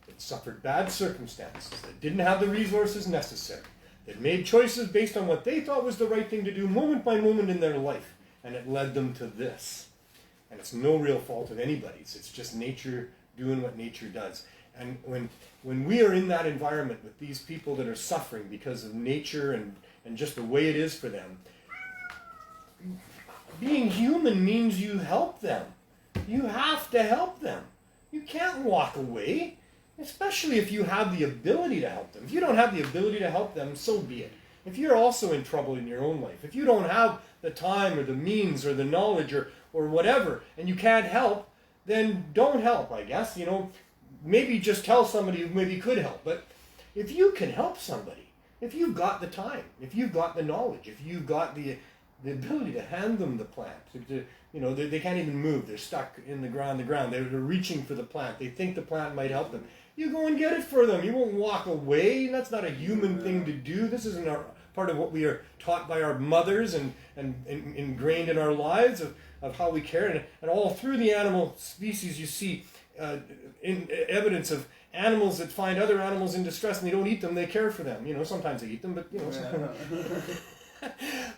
that suffered bad circumstances, that didn't have the resources necessary, that made choices based on what they thought was the right thing to do moment by moment in their life, and it led them to this. And it's no real fault of anybody's. It's just nature doing what nature does. And when we are in that environment with these people that are suffering because of nature and just the way it is for them, being human means you help them. You have to help them. You can't walk away, especially if you have the ability to help them. If you don't have the ability to help them, so be it. If you're also in trouble in your own life, if you don't have the time or the means or the knowledge or whatever, and you can't help, then don't help, I guess. Maybe just tell somebody who maybe could help. But if you can help somebody, if you've got the time, if you've got the knowledge, if you've got the ability to hand them the plant, they can't even move. They're stuck in the ground. They're reaching for the plant. They think the plant might help them. You go and get it for them. You won't walk away. That's not a human thing to do. This isn't part of what we are taught by our mothers and ingrained in our lives of how we care. And all through the animal species, you see evidence of animals that find other animals in distress and they don't eat them, they care for them. Sometimes they eat them, but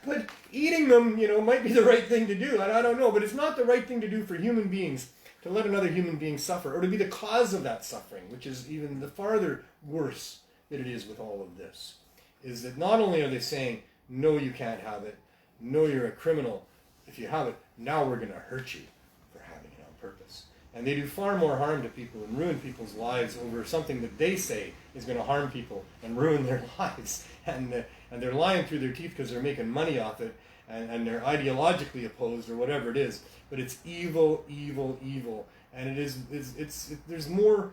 but eating them, might be the right thing to do. I don't know, but it's not the right thing to do for human beings to let another human being suffer, or to be the cause of that suffering, which is even the farther worse that it is with all of this, is that not only are they saying, no, you can't have it, no, you're a criminal if you have it, now we're going to hurt you for having it on purpose. And they do far more harm to people and ruin people's lives over something that they say is going to harm people and ruin their lives. And they're lying through their teeth because they're making money off it, and they're ideologically opposed or whatever it is. But it's evil, evil, evil. And there's more,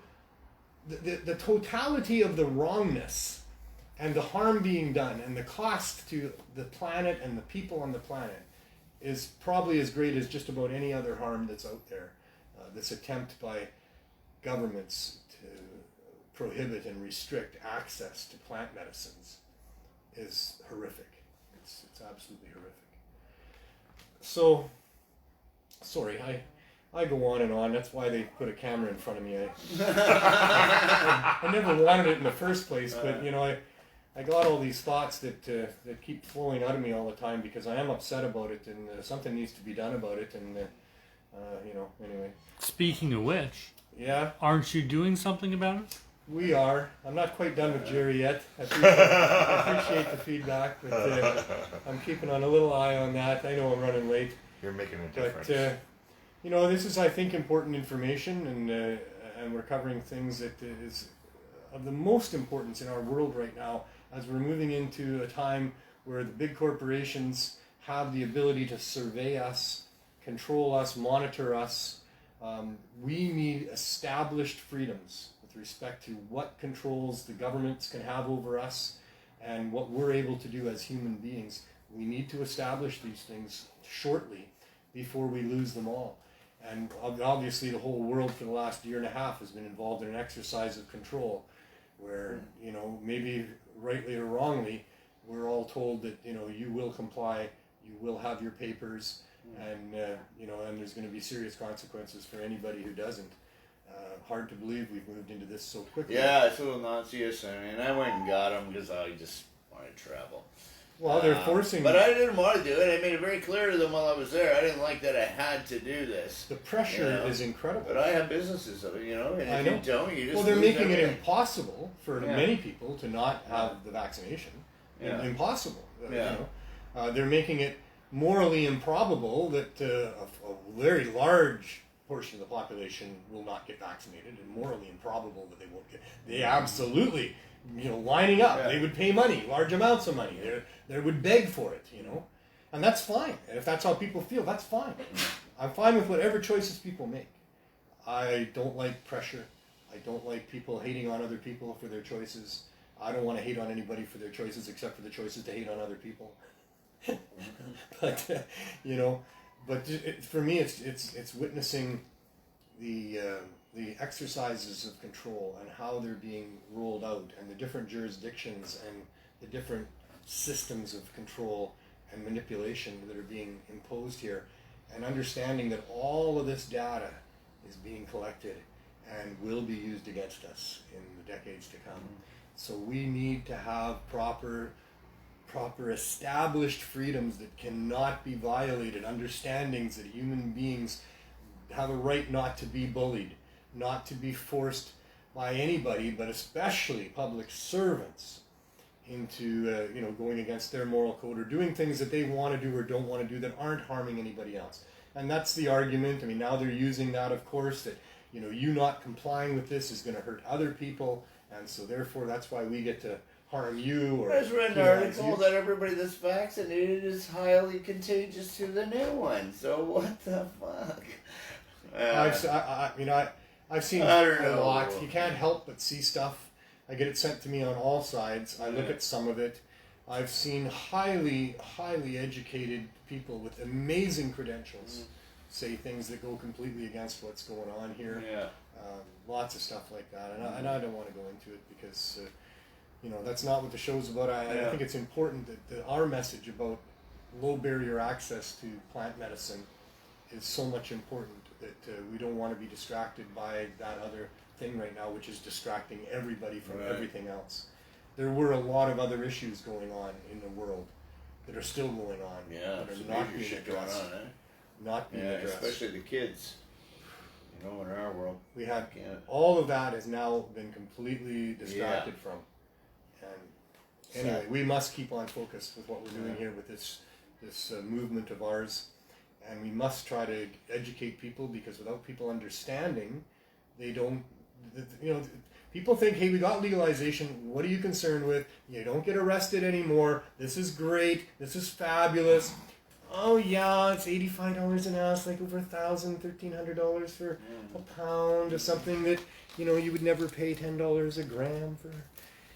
the totality of the wrongness and the harm being done and the cost to the planet and the people on the planet is probably as great as just about any other harm that's out there. This attempt by governments to prohibit and restrict access to plant medicines is horrific. It's absolutely horrific. So, sorry, I go on and on. That's why they put a camera in front of me. I never wanted it in the first place, but I got all these thoughts that keep flowing out of me all the time because I am upset about it, and something needs to be done about it. And anyway. Speaking of which, yeah, aren't you doing something about it? We are. I'm not quite done with Jerry yet. I appreciate the feedback, but I'm keeping on a little eye on that. I know I'm running late. You're making a difference. But this is, I think, important information, and we're covering things that is of the most importance in our world right now, as we're moving into a time where the big corporations have the ability to survey us, control us, monitor us. We need established freedoms with respect to what controls the governments can have over us and what we're able to do as human beings. We need to establish these things shortly before we lose them all. And obviously the whole world for the last year and a half has been involved in an exercise of control where, maybe rightly or wrongly, we're all told that, you will comply, you will have your papers, and and there's going to be serious consequences for anybody who doesn't. Hard to believe we've moved into this so quickly. Yeah, it's a little nonsense. I went and got them because I just wanted to travel. Well, they're forcing. But I didn't want to do it. I made it very clear to them while I was there. I didn't like that I had to do this. The pressure is incredible. But I have businesses, and if you don't, you just well, they're lose making everything. it impossible for many people to not have the vaccination. Yeah. Impossible. Yeah. They're making it morally improbable that a very large portion of the population will not get vaccinated, and morally improbable that they won't get. They absolutely, lining up. Yeah. They would pay money, large amounts of money. They would beg for it, and that's fine. And if that's how people feel, that's fine. I'm fine with whatever choices people make. I don't like pressure. I don't like people hating on other people for their choices. I don't want to hate on anybody for their choices except for the choices to hate on other people. But for me, it's witnessing the exercises of control and how they're being rolled out, and the different jurisdictions and the different systems of control and manipulation that are being imposed here, and understanding that all of this data is being collected and will be used against us in the decades to come. So we need to have proper established freedoms that cannot be violated, understandings that human beings have a right not to be bullied, not to be forced by anybody, but especially public servants, into going against their moral code or doing things that they want to do or don't want to do that aren't harming anybody else. And that's the argument. I mean, now they're using that, of course, that you not complying with this is going to hurt other people, and so therefore that's why we get to harm you. Or I just read an article that everybody that's vaccinated is highly contagious to the new one. So what the fuck? I've seen a lot. You can't help but see stuff. I get it sent to me on all sides. I look at some of it. I've seen highly, highly educated people with amazing credentials say things that go completely against what's going on here. Yeah. Lots of stuff like that, and I don't want to go into it because That's not what the show's about. I think it's important that our message about low barrier access to plant medicine is so much important that we don't want to be distracted by that other thing right now, which is distracting everybody from everything else. There were a lot of other issues going on in the world that are still going on. Yeah, that some are not major being shit going addressed. on, eh? Not being addressed. Especially the kids. In our world. We had all of that has now been completely distracted from. And anyway, we must keep on focus with what we're doing here with this movement of ours, and we must try to educate people, because without people understanding, they don't. People think, hey, we got legalization. What are you concerned with? You don't get arrested anymore. This is great. This is fabulous. Oh yeah, it's $85 an ounce, like over $1,000, $1,300 for a pound of something that you would never pay $10 a gram for.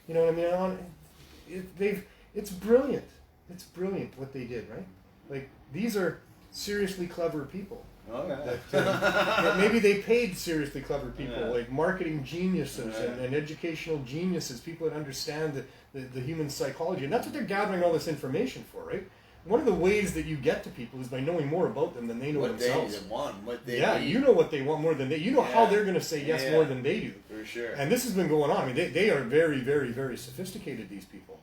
You know what I mean? It's brilliant. It's brilliant what they did, right? Like, these are seriously clever people. Oh yeah. That maybe they paid seriously clever people, like marketing geniuses and educational geniuses, people that understand the human psychology, and that's what they're gathering all this information for, right? One of the ways that you get to people is by knowing more about them than they know themselves. What they want, what they need. You know what they want more than they. You know how they're going to say yes more than they do. For sure. And this has been going on. I mean, they are very, very, very sophisticated, these people,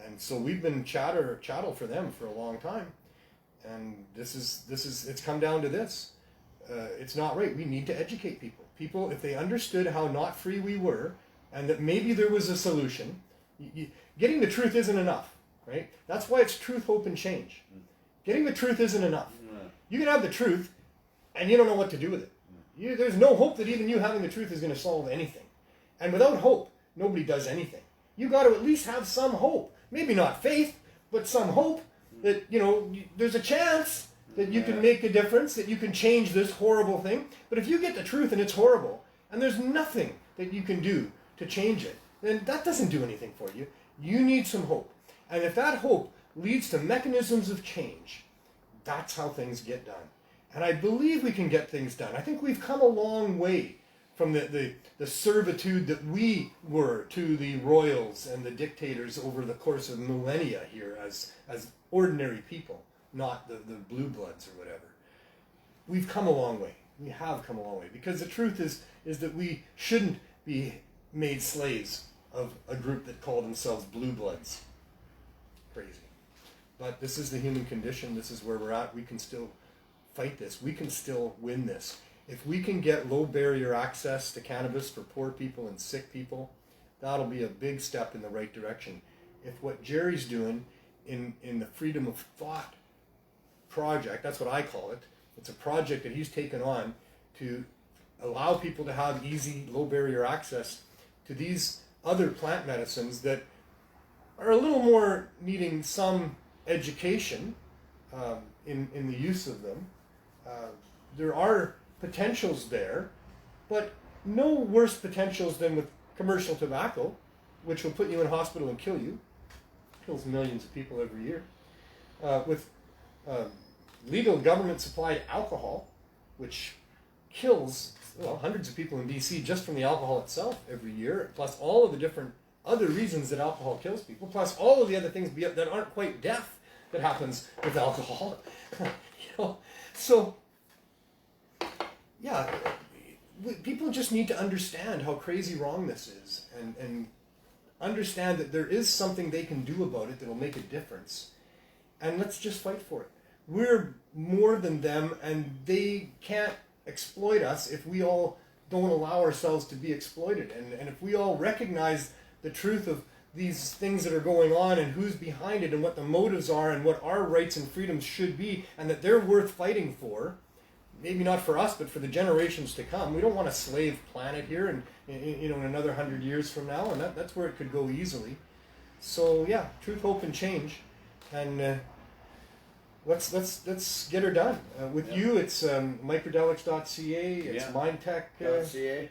and so we've been chattel for them for a long time. And this is it's come down to this. It's not right. We need to educate people. People, if they understood how not free we were, and that maybe there was a solution, getting the truth isn't enough. Right? That's why it's truth, hope, and change. Getting the truth isn't enough. You can have the truth, and you don't know what to do with it. There's no hope that even you having the truth is going to solve anything. And without hope, nobody does anything. You got to at least have some hope. Maybe not faith, but some hope that, there's a chance that you can make a difference, that you can change this horrible thing. But if you get the truth and it's horrible, and there's nothing that you can do to change it, then that doesn't do anything for you. You need some hope. And if that hope leads to mechanisms of change, that's how things get done. And I believe we can get things done. I think we've come a long way from the servitude that we were to the royals and the dictators over the course of millennia here as ordinary people, not the blue bloods or whatever. We've come a long way. We have come a long way. Because the truth is that we shouldn't be made slaves of a group that call themselves blue bloods. Crazy. But this is the human condition. This is where we're at. We can still fight this. We can still win this. If we can get low barrier access to cannabis for poor people and sick people, that'll be a big step in the right direction. If what Jerry's doing in the Freedom of Thought project, that's what I call it, it's a project that he's taken on to allow people to have easy, low barrier access to these other plant medicines that are a little more needing some education in the use of them. There are potentials there, but no worse potentials than with commercial tobacco, which will put you in hospital and kill you. Kills millions of people every year. With legal government-supplied alcohol, which kills hundreds of people in BC just from the alcohol itself every year, plus all of the different other reasons that alcohol kills people, plus all of the other things that aren't quite death that happens with alcohol. So people just need to understand how crazy wrong this is, and understand that there is something they can do about it that will make a difference. And let's just fight for it. We're more than them, and they can't exploit us if we all don't allow ourselves to be exploited. And if we all recognize the truth of these things that are going on and who's behind it and what the motives are and what our rights and freedoms should be, and that they're worth fighting for, maybe not for us, but for the generations to come. We don't want a slave planet here and in another 100 years from now, and that's where it could go easily. So yeah, truth, hope, and change. And let's get her done. With you, it's microdelics.ca, it's mindtech.ca.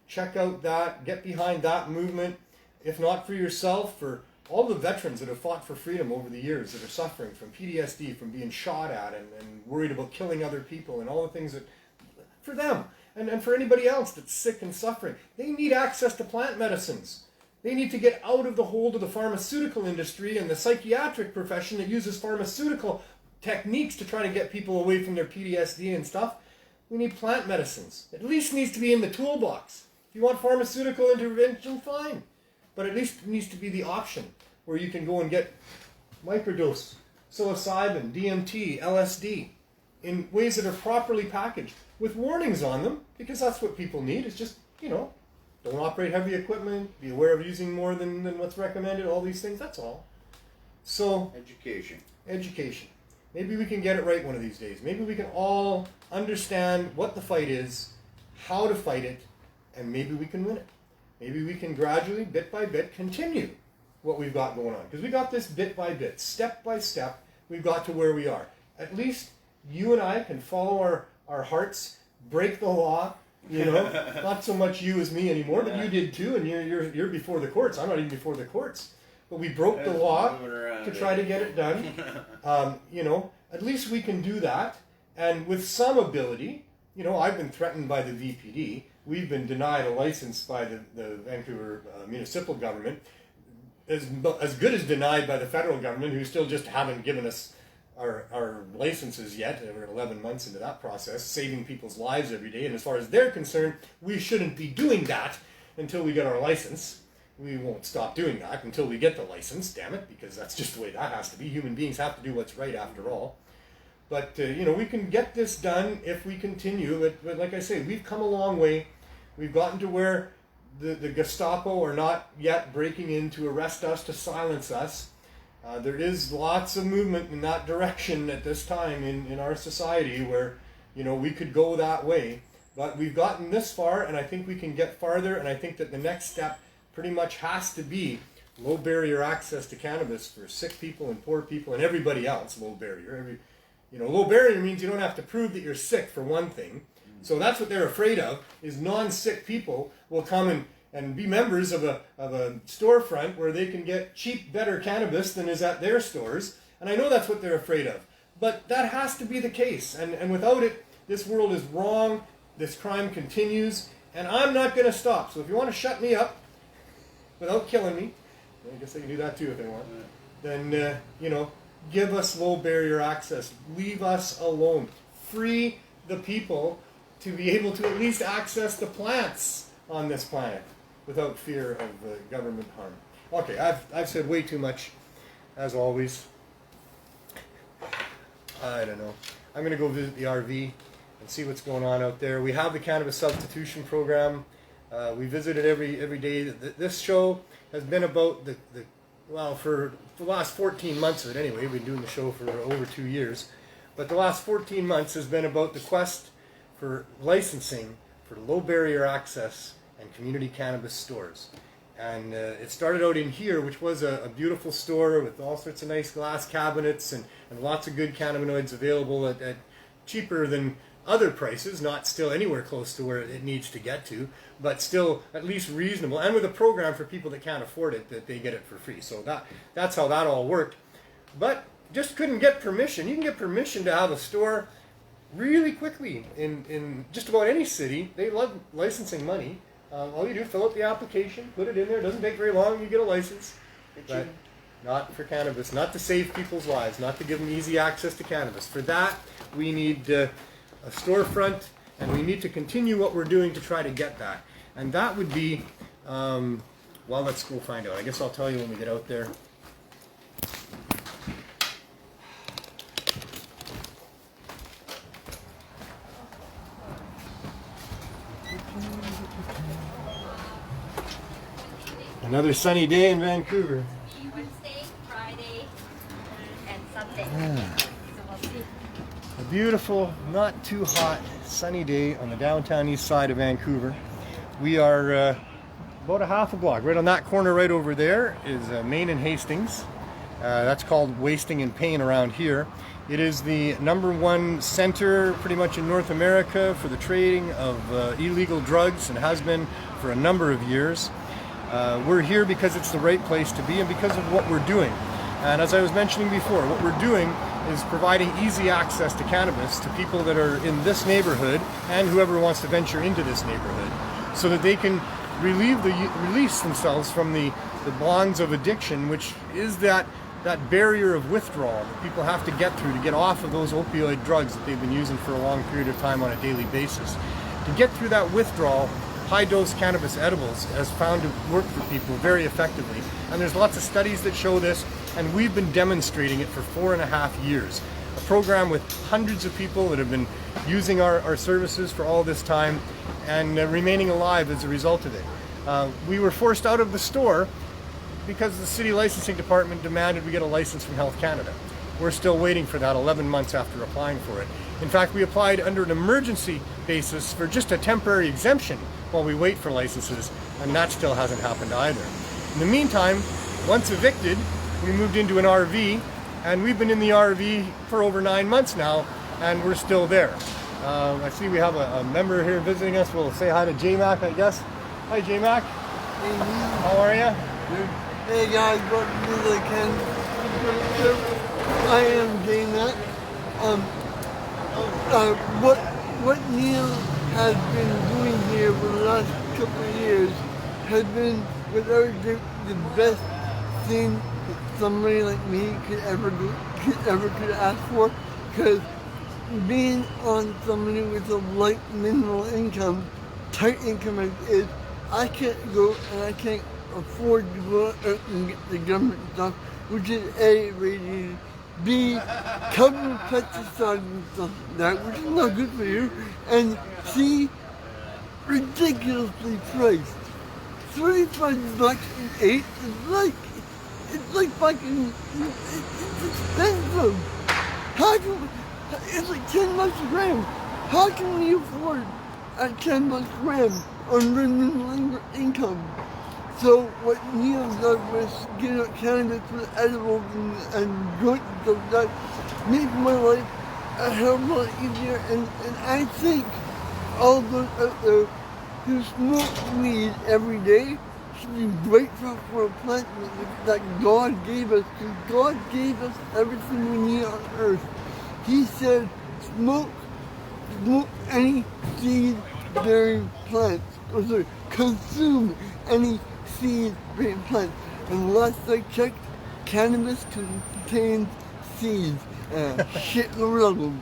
Check out that, get behind that movement. If not for yourself, for all the veterans that have fought for freedom over the years, that are suffering from PTSD, from being shot at and worried about killing other people and all the things that, for them, and for anybody else that's sick and suffering. They need access to plant medicines. They need to get out of the hold of the pharmaceutical industry and the psychiatric profession that uses pharmaceutical techniques to try to get people away from their PTSD and stuff. We need plant medicines. At least needs to be in the toolbox. If you want pharmaceutical intervention, fine. But at least it needs to be the option where you can go and get microdose, psilocybin, DMT, LSD in ways that are properly packaged with warnings on them, because that's what people need. It's just, don't operate heavy equipment, be aware of using more than what's recommended, all these things, that's all. So, education. Maybe we can get it right one of these days. Maybe we can all understand what the fight is, how to fight it, and maybe we can win it. Maybe we can gradually, bit by bit, continue what we've got going on. Because we got this bit by bit, step by step, we've got to where we are. At least you and I can follow our hearts, break the law, not so much you as me anymore, but you did too, and you're before the courts. I'm not even before the courts. But we broke the law to try to get it done. At least we can do that. And with some ability, I've been threatened by the VPD. We've been denied a license by the Vancouver municipal government, as good as denied by the federal government, who still just haven't given us our licenses yet. We're 11 months into that process, saving people's lives every day. And as far as they're concerned, we shouldn't be doing that until we get our license. We won't stop doing that until we get the license, damn it, because that's just the way that has to be. Human beings have to do what's right after all. But, we can get this done if we continue. But like I say, we've come a long way. We've gotten to where the Gestapo are not yet breaking in to arrest us, to silence us. There is lots of movement in that direction at this time in our society where, we could go that way. But we've gotten this far, and I think we can get farther, and I think that the next step pretty much has to be low barrier access to cannabis for sick people and poor people and everybody else. Low barrier. Low barrier means you don't have to prove that you're sick, for one thing. So that's what they're afraid of, is non-sick people will come and be members of a storefront where they can get cheap, better cannabis than is at their stores. And I know that's what they're afraid of. But that has to be the case. And without it, this world is wrong. This crime continues. And I'm not going to stop. So if you want to shut me up without killing me, I guess they can do that too if they want, then, give us low barrier access. Leave us alone. Free the people to be able to at least access the plants on this planet without fear of government harm. Okay, I've said way too much, as always. I don't know. I'm going to go visit the RV and see what's going on out there. We have the Cannabis Substitution Program. We visit it every day. This show has been about for the last 14 months of it anyway. We've been doing the show for over 2 years. But the last 14 months has been about the quest for licensing for low barrier access and community cannabis stores. And it started out in here, which was a beautiful store with all sorts of nice glass cabinets and lots of good cannabinoids available at cheaper than other prices, not still anywhere close to where it needs to get to, but still at least reasonable, and with a program for people that can't afford it, that they get it for free. So that's how that all worked. But just couldn't get permission. You can get permission to have a store really quickly in just about any city. They love licensing money. All you do, fill out the application, put it in there. It doesn't take very long, you get a license. But not for cannabis, not to save people's lives, not to give them easy access to cannabis. For that, we need a storefront, and we need to continue what we're doing to try to get that. And that would be, well, let's go find out. I guess I'll tell you when we get out there. Another sunny day in Vancouver. Wednesday, Friday, and Sunday. So we'll see. A beautiful, not too hot, sunny day on the downtown east side of Vancouver. We are about a half a block. Right on that corner right over there is Main and Hastings. That's called Wasting and Pain around here. It is the #1 center pretty much in North America for the trading of illegal drugs, and has been for a number of years. We're here because it's the right place to be and because of what we're doing. And as I was mentioning before, what we're doing is providing easy access to cannabis to people that are in this neighborhood and whoever wants to venture into this neighborhood, so that they can release themselves from the bonds of addiction, which is that barrier of withdrawal that people have to get through to get off of those opioid drugs that they've been using for a long period of time on a daily basis. To get through that withdrawal, high-dose cannabis edibles has found to work for people very effectively. And there's lots of studies that show this, and we've been demonstrating it for 4.5 years. A program with hundreds of people that have been using our services for all this time and remaining alive as a result of it. We were forced out of the store because the city licensing department demanded we get a license from Health Canada. We're still waiting for that 11 months after applying for it. In fact, we applied under an emergency basis for just a temporary exemption while we wait for licenses, and that still hasn't happened either. In the meantime, once evicted, we moved into an RV, and we've been in the RV for over 9 months now, and we're still there. I see we have a member here visiting us. We'll say hi to J-Mac, I guess. Hi, J-Mac. Hey, How are you? hey guys, welcome to the Cannabis I am J-Mac. What Neil has been doing here for the last couple of years has been without the best thing somebody like me could ever ask for, because being on somebody with a light minimal income, tight income as is, I can't go and I can't afford to go out and get the government stuff, which is A, rated, B, covered with pesticides and stuff like that, which is not good for you, and C, ridiculously priced. $35 an eighth it's like fucking, it's expensive. How can, it's like $10 a gram. How can we afford at $10 a gram on minimum income? So what Neil does was get out cannabis for edibles and joints and stuff like that makes my life a hell of a lot easier, and I think all those out there who smoke weed every day should be grateful for a plant that God gave us, because God gave us everything we need on earth. He said, smoke any seed-bearing plants, or sorry, consume any seed-bearing plants. And last I checked, cannabis contains seeds, shitload of them.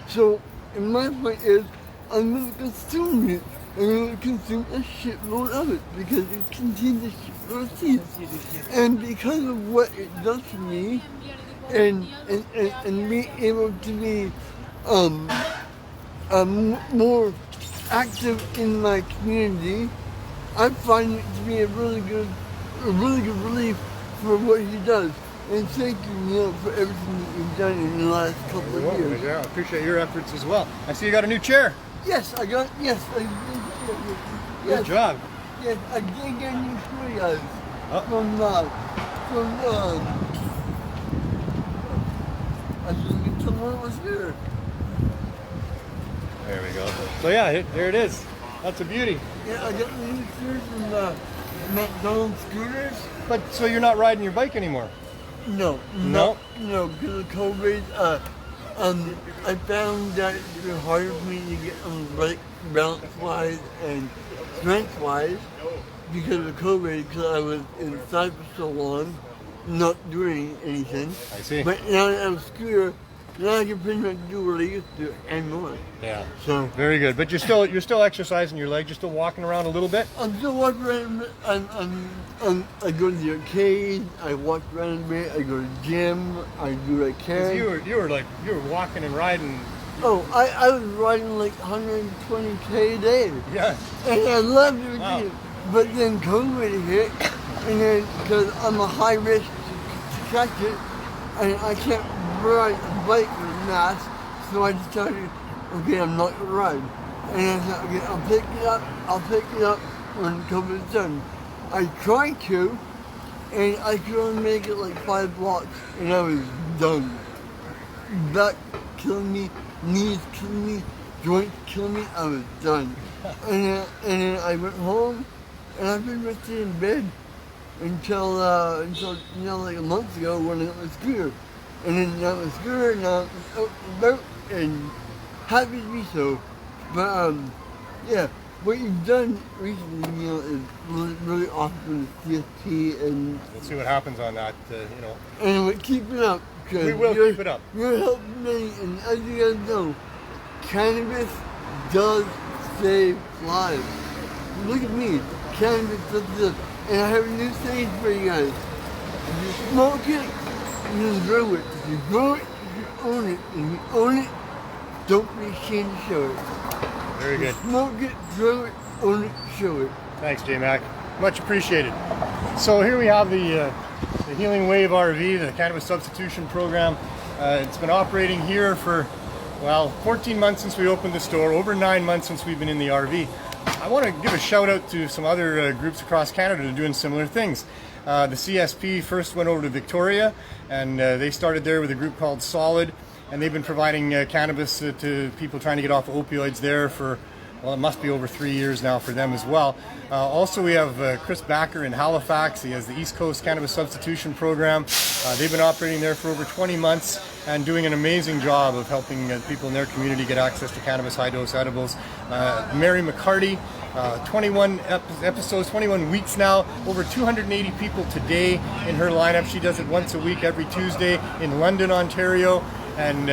So, and my point is, I'm going to consume it. I'm going to consume a shitload of it because it contains a shitload of seeds. And because of what it does for me, and being able to be more active in my community, I find it to be a really good relief for what he does. And thank you, Neil, for everything that you've done in the last couple of years. Yeah, I appreciate your efforts as well. I see you got a new chair. Yes, I got, yes. Good job. Yes, I did get a new chair, guys. From I just get someone that was here. There we go. So yeah, there it is. That's a beauty. Yeah, I got the new chair from McDonald's scooters. But so you're not riding your bike anymore? No, because of COVID. I found that it was harder for me to get on the bike balance-wise and strength-wise because of COVID, because I was inside for so long, not doing anything. I see. But now that I have a scooter, now I can pretty much do what I used to do and more. Yeah. So very good. But you're still exercising your legs. You're still walking around a little bit. I'm still walking around. I go to the arcade. I walk around a bit. I go to the gym. I do what I can. You were walking and riding. Oh, I was riding like 120K a day. Yeah. And I loved it. Wow. But then COVID hit, and then because I'm a high risk to catch it, and I can't ride a bike with a mask, so I decided, okay, I'm not gonna ride. And I said, okay, I'll pick it up when COVID's done. I tried to, and I could only make it like 5 blocks, and I was done. Back killing me, knees killing me, joints killing me, I was done. And then I went home, and I've been resting in bed until like a month ago when I got my scooter. And then now my scooter, now I'm out and about and happy to be so. But yeah, what you've done recently, Neil, is really, really awesome with CST and We'll see what happens on that, you know. and we'll keep it up. 'Cause We will you're- keep it up. You're helping many, and as you guys know, cannabis does save lives. Look at me, cannabis does this, and I have a new saying for you guys. If you smoke it, you grow it. If you grow it, you own it. If you own it, don't be ashamed to show it. Very good. Smoke it, grow it, own it, show it. Thanks, J-Mac. Much appreciated. So here we have the Healing Wave RV, the Cannabis Substitution Program. It's been operating here for, well, 14 months since we opened the store, over 9 months since we've been in the RV. I want to give a shout out to some other groups across Canada that are doing similar things. The CSP first went over to Victoria, and they started there with a group called Solid, and they've been providing cannabis to people trying to get off opioids there for, well, it must be over 3 years now for them as well. Also, we have Chris Backer in Halifax. He has the East Coast Cannabis Substitution Program. They've been operating there for over 20 months and doing an amazing job of helping people in their community get access to cannabis high-dose edibles. Mary McCarty, 21 episodes, 21 weeks now, over 280 people today in her lineup. She does it once a week, every Tuesday in London, Ontario. And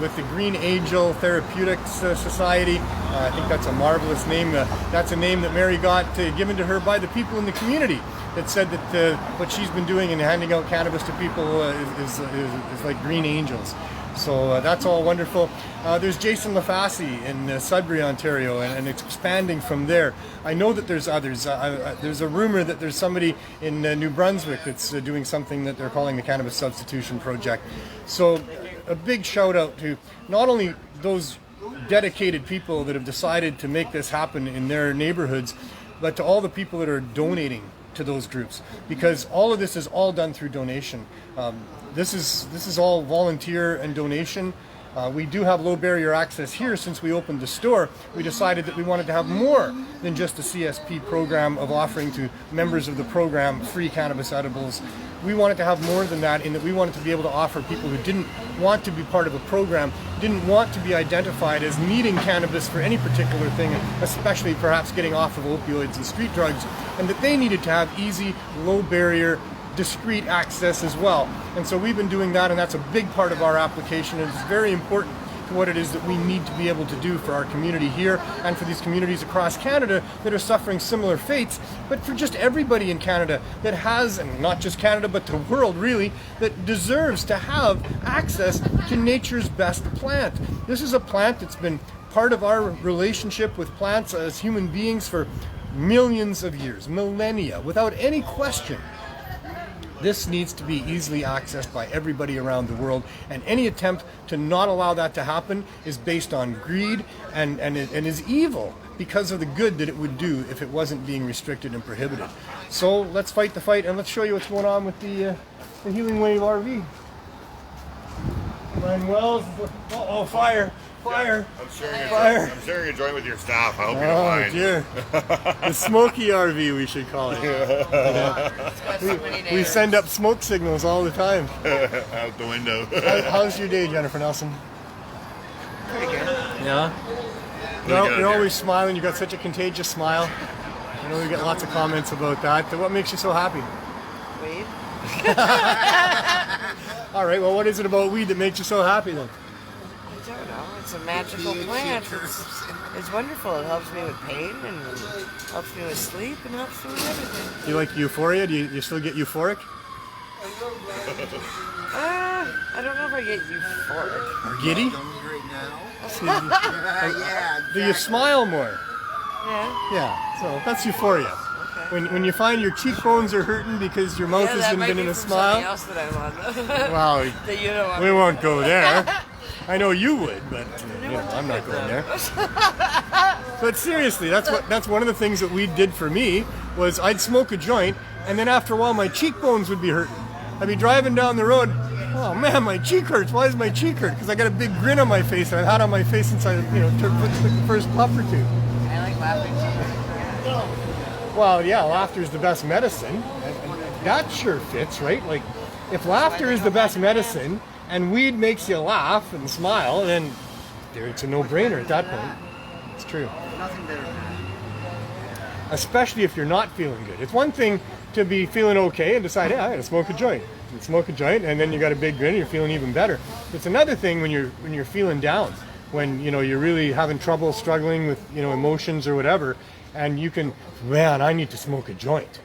with the Green Angel Therapeutics Society, I think that's a marvelous name. That's a name that Mary got given to her by the people in the community that said that what she's been doing and handing out cannabis to people is like green angels. So that's all wonderful. There's Jason LaFasse in Sudbury, Ontario, and it's expanding from there. I know that there's others. There's a rumor that there's somebody in New Brunswick that's doing something that they're calling the Cannabis Substitution Project. So a big shout out to not only those dedicated people that have decided to make this happen in their neighborhoods, but to all the people that are donating to those groups, because all of this is all done through donation. This is all volunteer and donation. We do have low barrier access here. Since we opened the store, we decided that we wanted to have more than just a CSP program of offering to members of the program free cannabis edibles. We wanted to have more than that, in that we wanted to be able to offer people who didn't want to be part of a program, didn't want to be identified as needing cannabis for any particular thing, especially perhaps getting off of opioids and street drugs, and that they needed to have easy, low barrier, discreet access as well. And so we've been doing that, and that's a big part of our application, and it's very important to what it is that we need to be able to do for our community here and for these communities across Canada that are suffering similar fates, but for just everybody in Canada that has, and not just Canada but the world really, that deserves to have access to nature's best plant. This is a plant that's been part of our relationship with plants as human beings for millions of years, millennia, without any question. This needs to be easily accessed by everybody around the world, and any attempt to not allow that to happen is based on greed and is evil because of the good that it would do if it wasn't being restricted and prohibited. So let's fight the fight, and let's show you what's going on with the Healing Wave RV. Ryan Wells, oh, fire! Fire! I'm sharing Fire. I'm sharing a joint with your staff. I hope you don't mind. Dear. The smoky RV, we should call it. We send up smoke signals all the time. Out the window. How's your day, Jennifer Nelson? Pretty good. Yeah? You're always smiling. You got such a contagious smile. I know we get lots of comments about that. What makes you so happy? Weed. All right, well, what is it about weed that makes you so happy then? I don't know. It's a magical plant. It's wonderful. It helps me with pain and helps me with sleep and helps me with everything. Do you like euphoria? Do you still get euphoric? I don't know if I get euphoric. Or giddy? Yeah. Do you smile more? Yeah. Yeah, so that's euphoria. Okay. When you find your cheekbones are hurting because your mouth that hasn't might been be in a from smile. something else that I want. Well, that you don't want. we won't go there. I know you would, but I'm not going there. But seriously, that's one of the things that weed did for me, was I'd smoke a joint, and then after a while my cheekbones would be hurting. I'd be driving down the road, oh man, my cheek hurts. Why does my cheek hurt? Because I got a big grin on my face, and I've had on my face since I took the first puff or two. I like laughing. Well, yeah, laughter is the best medicine, and that sure fits, right? Like, if laughter is the best medicine, and weed makes you laugh and smile, then it's a no-brainer at that point. It's true. Nothing better than that. Especially if you're not feeling good. It's one thing to be feeling okay and decide, yeah, I gotta smoke a joint. You smoke a joint, and then you got a big grin, and you're feeling even better. It's another thing when you're feeling down, when you're really having trouble, struggling with emotions or whatever, and you can, man, I need to smoke a joint.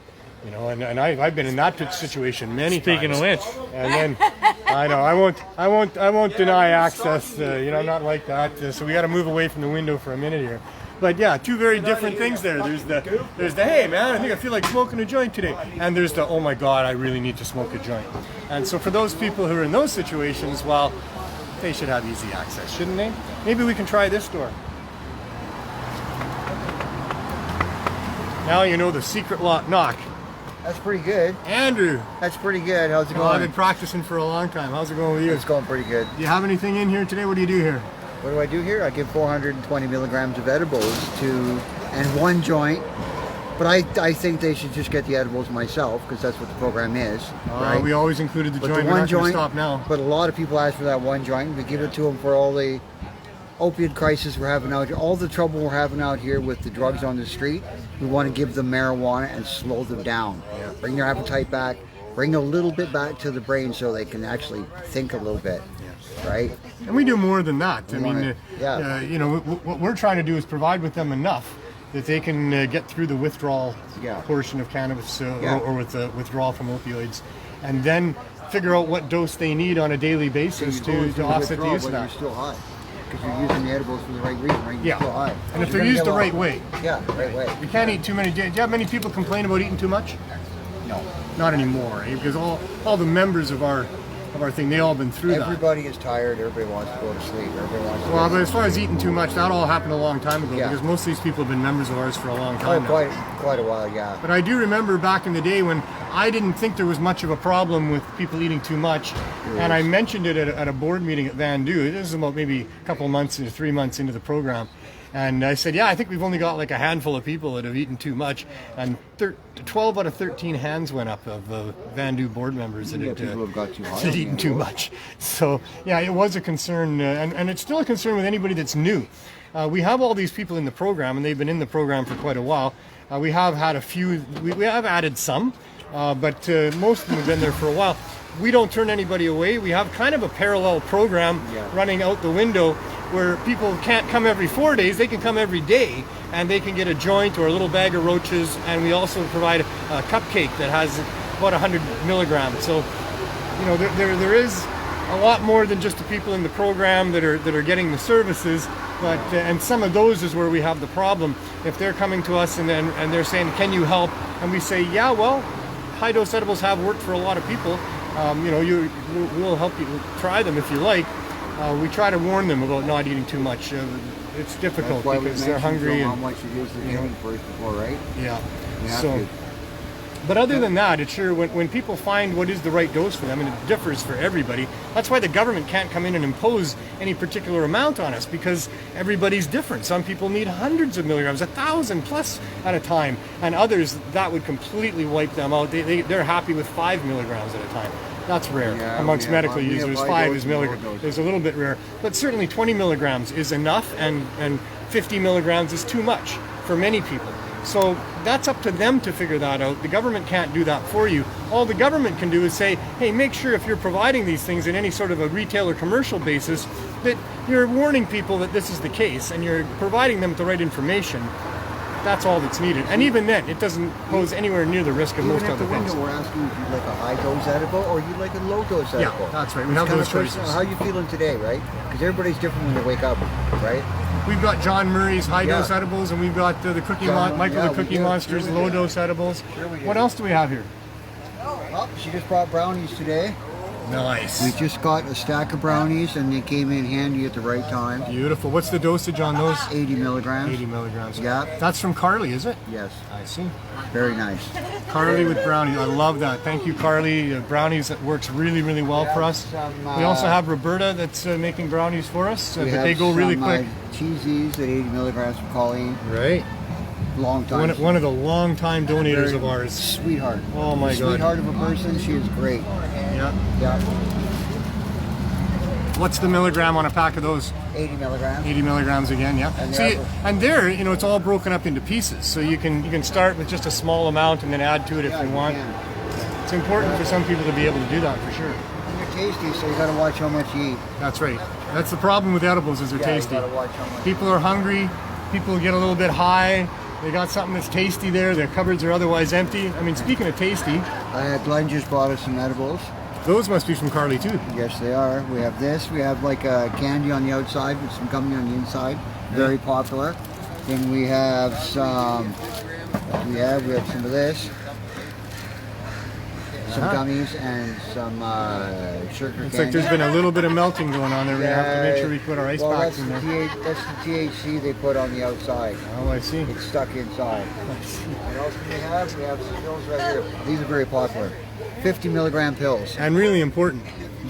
And I've been in that situation many times. Speaking of which, and then I know I won't deny access. I'm not like that. So we got to move away from the window for a minute here. But yeah, two very different things there. There's the hey man, I think I feel like smoking a joint today, and there's the oh my god, I really need to smoke a joint. And so for those people who are in those situations, well, they should have easy access, shouldn't they? Maybe we can try this door. Now you know the secret lock knock. That's pretty good. Andrew. That's pretty good. How's it going? I've been practicing for a long time. How's it going with you? It's going pretty good. Do you have anything in here today? What do you do here? What do I do here? I give 420 milligrams of edibles and one joint. But I think they should just get the edibles myself, because that's what the program is. Right? We always included the But joint. the We're one not going to joint, stop now. But a lot of people ask for that one joint. We give it to them for all the opiate crisis we're having out here, all the trouble we're having out here with the drugs on the street. We want to give them marijuana and slow them down. Yeah. Bring their appetite back, bring a little bit back to the brain so they can actually think a little bit. Yeah. Right? And we do more than that. What we're trying to do is provide with them enough that they can get through the withdrawal portion of cannabis or with the withdrawal from opioids, and then figure out what dose they need on a daily basis to offset the use of that. You're still high. Because you're using the edibles for the right reason, right? You're still high. And if they're used the right way. Yeah, the right way. You can't eat too many. Do you have many people complain about eating too much? No. Not anymore, eh? Because all the members of our thing, they all been through that. Everybody is tired. Everybody wants to go to sleep. Everybody wants to but as far as eating too much, that all happened a long time ago, Yeah. because most of these people have been members of ours for a long time now. Quite a while, yeah. But I do remember back in the day when I didn't think there was much of a problem with people eating too much, and I mentioned it at a board meeting at Vandu. This is about maybe a couple months, 3 months into the program. And I said, I think we've only got like a handful of people that have eaten too much. And 12 out of 13 hands went up of Vandu board members that had eaten too much. So, it was a concern. And it's still a concern with anybody that's new. We have all these people in the program, and they've been in the program for quite a while. We have had a few, we have added some, but most of them have been there for a while. We don't turn anybody away. We have kind of a parallel program running out the window where people can't come every 4 days, they can come every day, and they can get a joint or a little bag of roaches, and we also provide a cupcake that has about 100 milligrams. So, there is a lot more than just the people in the program that are getting the services, but and some of those is where we have the problem. If they're coming to us and they're saying, can you help? And we say, high dose edibles have worked for a lot of people. We'll help you try them if you like. We try to warn them about not eating too much. It's difficult because they're hungry. How much it is the joint first before, right? Yeah. You have to. But other than that, it's sure when people find what is the right dose for them, and it differs for everybody. That's why the government can't come in and impose any particular amount on us, because everybody's different. Some people need hundreds of milligrams, 1,000 plus at a time, and others that would completely wipe them out. They're happy with 5 milligrams at a time. That's rare amongst medical users. 5 is milligrams. It's a little bit rare, but certainly 20 milligrams is enough, and 50 milligrams is too much for many people. So that's up to them to figure that out. The government can't do that for you. All the government can do is say, hey, make sure if you're providing these things in any sort of a retail or commercial basis that you're warning people that this is the case and you're providing them with the right information. That's all that's needed. And even then, it doesn't pose anywhere near the risk of most other things. We're asking if you'd like a high dose edible or you'd like a low dose edible. Yeah, that's right. We have those choices. How are you feeling today, right? Because everybody's different when they wake up, right? We've got John Murray's high-dose edibles, and we've got the Michael the Cookie Monster's low-dose edibles. What else do we have here? Oh, she just brought brownies today. Nice. We just got a stack of brownies, and they came in handy at the right time. Beautiful. What's the dosage on those? 80 milligrams. 80 milligrams. Yeah. That's from Carly, is it? Yes. I see. Very nice. Carly with brownies. I love that. Thank you, Carly. Brownies, that works really, really well for us. We also have Roberta that's making brownies for us, but they go really quick. Cheesies at 80 milligrams from Colleen. Right. Long time. One of the long-time donators of ours. Sweetheart. Oh my God. Sweetheart of a person. She is great. Yeah. Yeah. What's the milligram on a pack of those? 80 milligrams. 80 milligrams again, yeah. And See, they're- and there, you know, it's all broken up into pieces, so you can start with just a small amount and then add to it if Yeah, you you want. can. It's important for some people to be able to do that for sure. And they're tasty, so you got to watch how much you eat. That's right. That's the problem with edibles, is they're Yeah, tasty. you got to watch how much. People are hungry. People get a little bit high. They got something that's tasty there. Their cupboards are otherwise empty. I mean, speaking of tasty, Glenn just bought us some edibles. those must be from Carly too. Yes, they are. We have this. We have like a candy on the outside with some gummy on the inside. Very popular. Then we have some. We have some of this. Some gummies and some sugar It's candy. like there's been a little bit of melting going on there. We have to make sure we put our ice packs in there. That's the THC they put on the outside. Oh, I see. It's stuck inside. What else do we have? We have some pills right here. These are very popular. 50 milligram pills. And really important.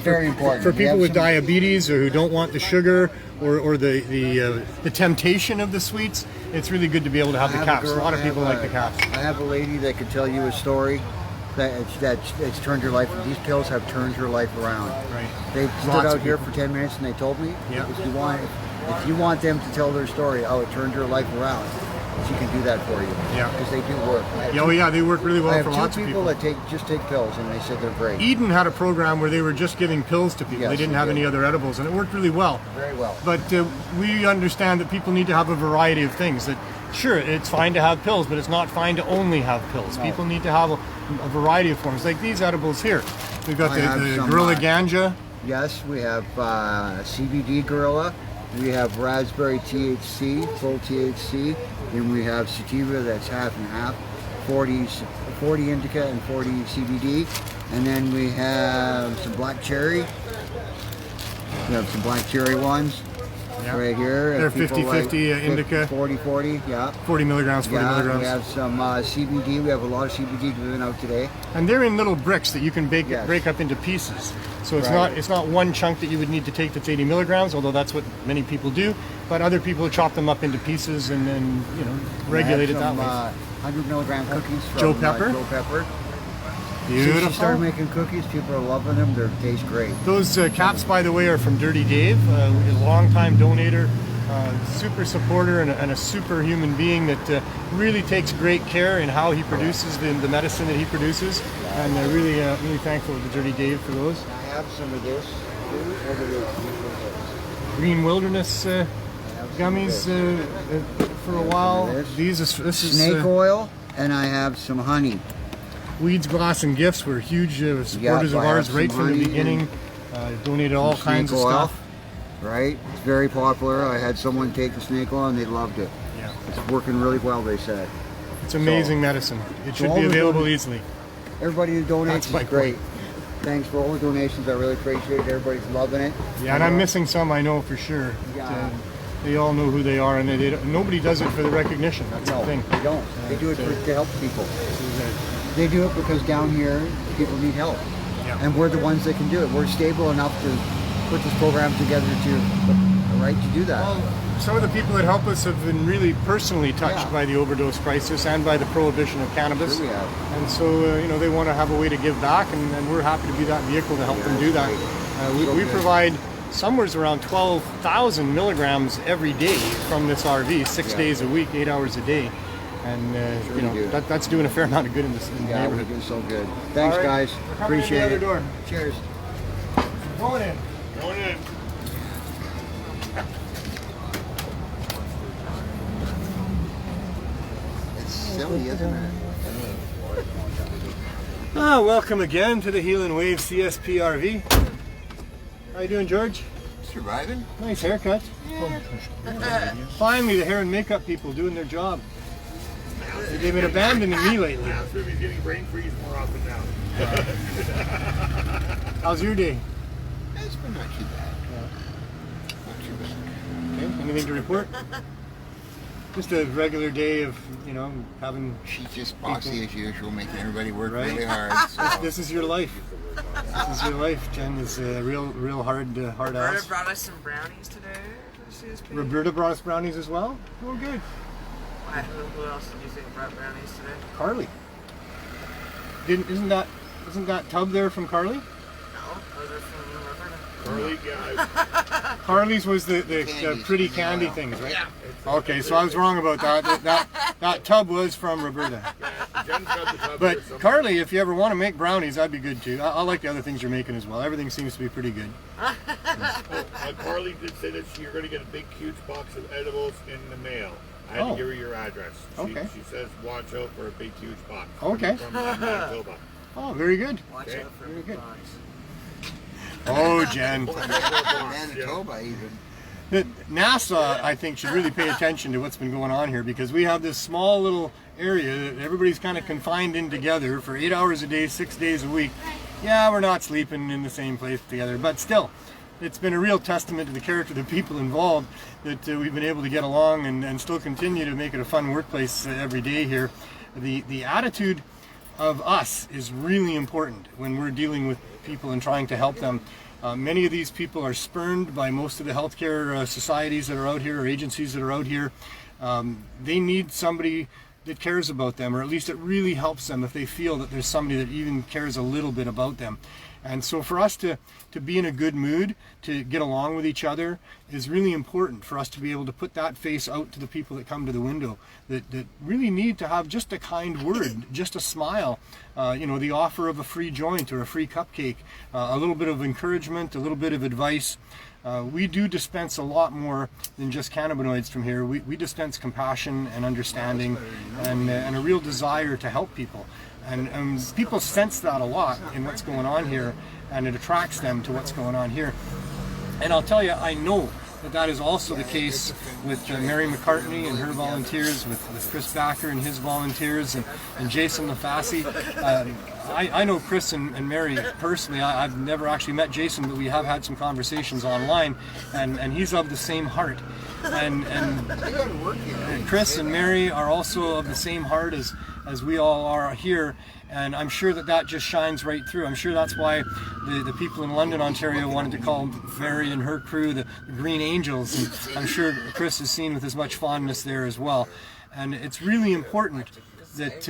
Very important. For We people have with some- diabetes or who don't want the sugar or the temptation of the sweets, it's really good to be able to have the I caps. A girl- lot of I have people like the caps. I have a lady that could tell you a story that's turned her life. These pills have turned her life around. Right. They stood Lots out of here people. for 10 minutes and they told me, Yeah. if you want them to tell their story, oh, it turned her life around, she can do that for you. Yeah. Because they do work. I have Yeah, oh yeah, they work really I well have for two lots of people people. that just take pills and they said they're great. Eden had a program where they were just giving pills to people. Yes, They didn't they have did. any other edibles, and it worked really well. Very well. But we understand that people need to have a variety of things. That sure, it's fine to have pills, but it's not fine to only have pills. No. People need to have a variety of forms, like these edibles here. We've got I have the some, Gorilla Ganja. Yes, we have CBD Gorilla. We have raspberry THC, full THC. Then we have sativa that's half and half, 40 indica and 40 CBD. And then we have some black cherry. We have some black cherry ones Yeah. right here. They're If people 50-50 indica. 40, yeah. 40 milligrams, 40 Yeah, milligrams. we have some CBD. We have a lot of CBD given out today. And they're in little bricks that you can Yes. break up into pieces. So it's Right. not one chunk that you would need to take that's 80 milligrams, although that's what many people do. But other people chop them up into pieces and then regulate it I that have way. some 100 milligram cookies from Joe Pepper? Joe Pepper. Since she Beautiful. started making cookies, people are loving them. They taste great. Those caps, by the way, are from Dirty Dave, a longtime donator, super supporter, and a super human being that really takes great care in how he produces the medicine that he produces. And really thankful to Dirty Dave for those. I have some of this. What are those? Green Wilderness gummies for a while. This. This is Snake oil, and I have some honey. Weeds, Glass, and Gifts were huge supporters I of have ours some right from the honey beginning. Donated all Some kinds of snake oil, stuff. Right? It's very popular. I had someone take the snake oil and they loved it. Yeah. It's working really well, they said. It's amazing medicine. It should all be the available don- easily. Everybody who donates That's my is great. Thanks for all the donations. I really appreciate it. Everybody's loving it. Yeah, and I'm missing some, I know for sure. Yeah. They all know who they are, and nobody does it for the recognition. That's No, the thing. they don't. They do it to help people. They do it because down here, people need help. Yeah. And we're the ones that can do it. We're stable enough to put this program together to do that. Well, some of the people that help us have been really personally touched Yeah. by the overdose crisis and by the prohibition of cannabis. Sure we have. And so, they want to have a way to give back, and we're happy to be that vehicle to help them do that. We good. provide somewhere around 12,000 milligrams every day from this RV, 6 Yeah. days a week, 8 hours a day. And, we do. that's doing a fair amount of good in the Yeah, we're neighborhood. doing so good. Thanks, All right. guys. We're coming in the Appreciate other it. door. Cheers. Going in. Going in. It's silly, isn't it? Welcome again to the Healing Wave CSP RV. How you doing, George? Surviving? Nice haircut. Finally, the hair and makeup people doing their job. They've been abandoning me lately. Now, he's getting brain freeze more often now. How's your day? It's been not too bad. Not too bad. Okay. Anything to report? Just a regular day of, having. She's just bossy as usual, making everybody work Right. really hard. So. This is your life. This is your life. Jen is a real hard Roberta ass. brought us some brownies today for CSP. Roberta brought us brownies as well. Oh, good. Who else did you think brought brownies today? Carly. Isn't that tub there from Carly? No, those are from Roberta. Carly, yeah. Carly's was the pretty candy things, right? Okay, so I was wrong about that. That tub was from Roberta. Jen's got the tub But here somewhere. Carly, if you ever want to make brownies, that'd be good too. I like the other things you're making as well. Everything seems to be pretty good. Carly did say that you're going to get a big, huge box of edibles in the mail. I had to give her your address. Okay. She says watch out for a big, huge box. Okay. From Manitoba. Oh, very good. Watch Okay. out for Very the good. box. Oh, Jen. Manitoba even. NASA, I think, should really pay attention to what's been going on here, because we have this small little area that everybody's kind of confined in together for 8 hours a day, 6 days a week. Yeah, we're not sleeping in the same place together, but still, it's been a real testament to the character of the people involved that we've been able to get along and still continue to make it a fun workplace every day here. The attitude of us is really important when we're dealing with people and trying to help them. Many of these people are spurned by most of the healthcare societies that are out here, or agencies that are out here. They need somebody that cares about them, or at least it really helps them if they feel that there's somebody that even cares a little bit about them. And so for us to be in a good mood, to get along with each other, is really important for us to be able to put that face out to the people that come to the window, that really need to have just a kind word, just a smile, the offer of a free joint or a free cupcake, a little bit of encouragement, a little bit of advice. We do dispense a lot more than just cannabinoids from here. We dispense compassion and understanding and a real desire to help people. And people sense that a lot in what's going on here, and it attracts them to what's going on here. And I'll tell you, I know that is also the case with Mary McCartney and her volunteers, with Chris Backer and his volunteers, and Jason LaFassi. I know Chris and Mary personally. I've never actually met Jason, but we have had some conversations online, and he's of the same heart. And Chris and Mary are also of the same heart as we all are here, and I'm sure that just shines right through. I'm sure that's why the people in London, Ontario wanted to call Mary and her crew the Green Angels, and I'm sure Chris is seen with as much fondness there as well. And it's really important that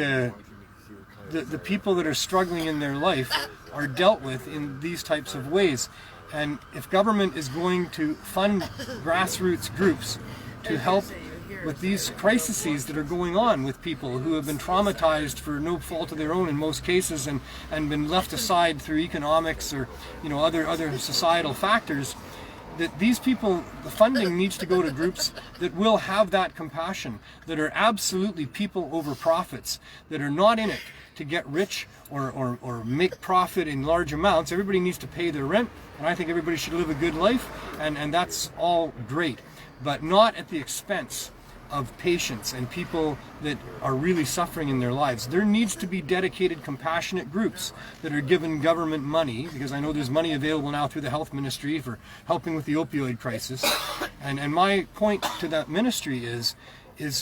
the people that are struggling in their life are dealt with in these types of ways. And if government is going to fund grassroots groups to help with these crises that are going on with people who have been traumatized for no fault of their own in most cases, and been left aside through economics or other societal factors, that these people, the funding needs to go to groups that will have that compassion, that are absolutely people over profits, that are not in it to get rich or make profit in large amounts. Everybody needs to pay their rent, and I think everybody should live a good life, and that's all great, but not at the expense of patients and people that are really suffering in their lives. There needs to be dedicated, compassionate groups that are given government money, because I know there's money available now through the health ministry for helping with the opioid crisis. And my point to that ministry is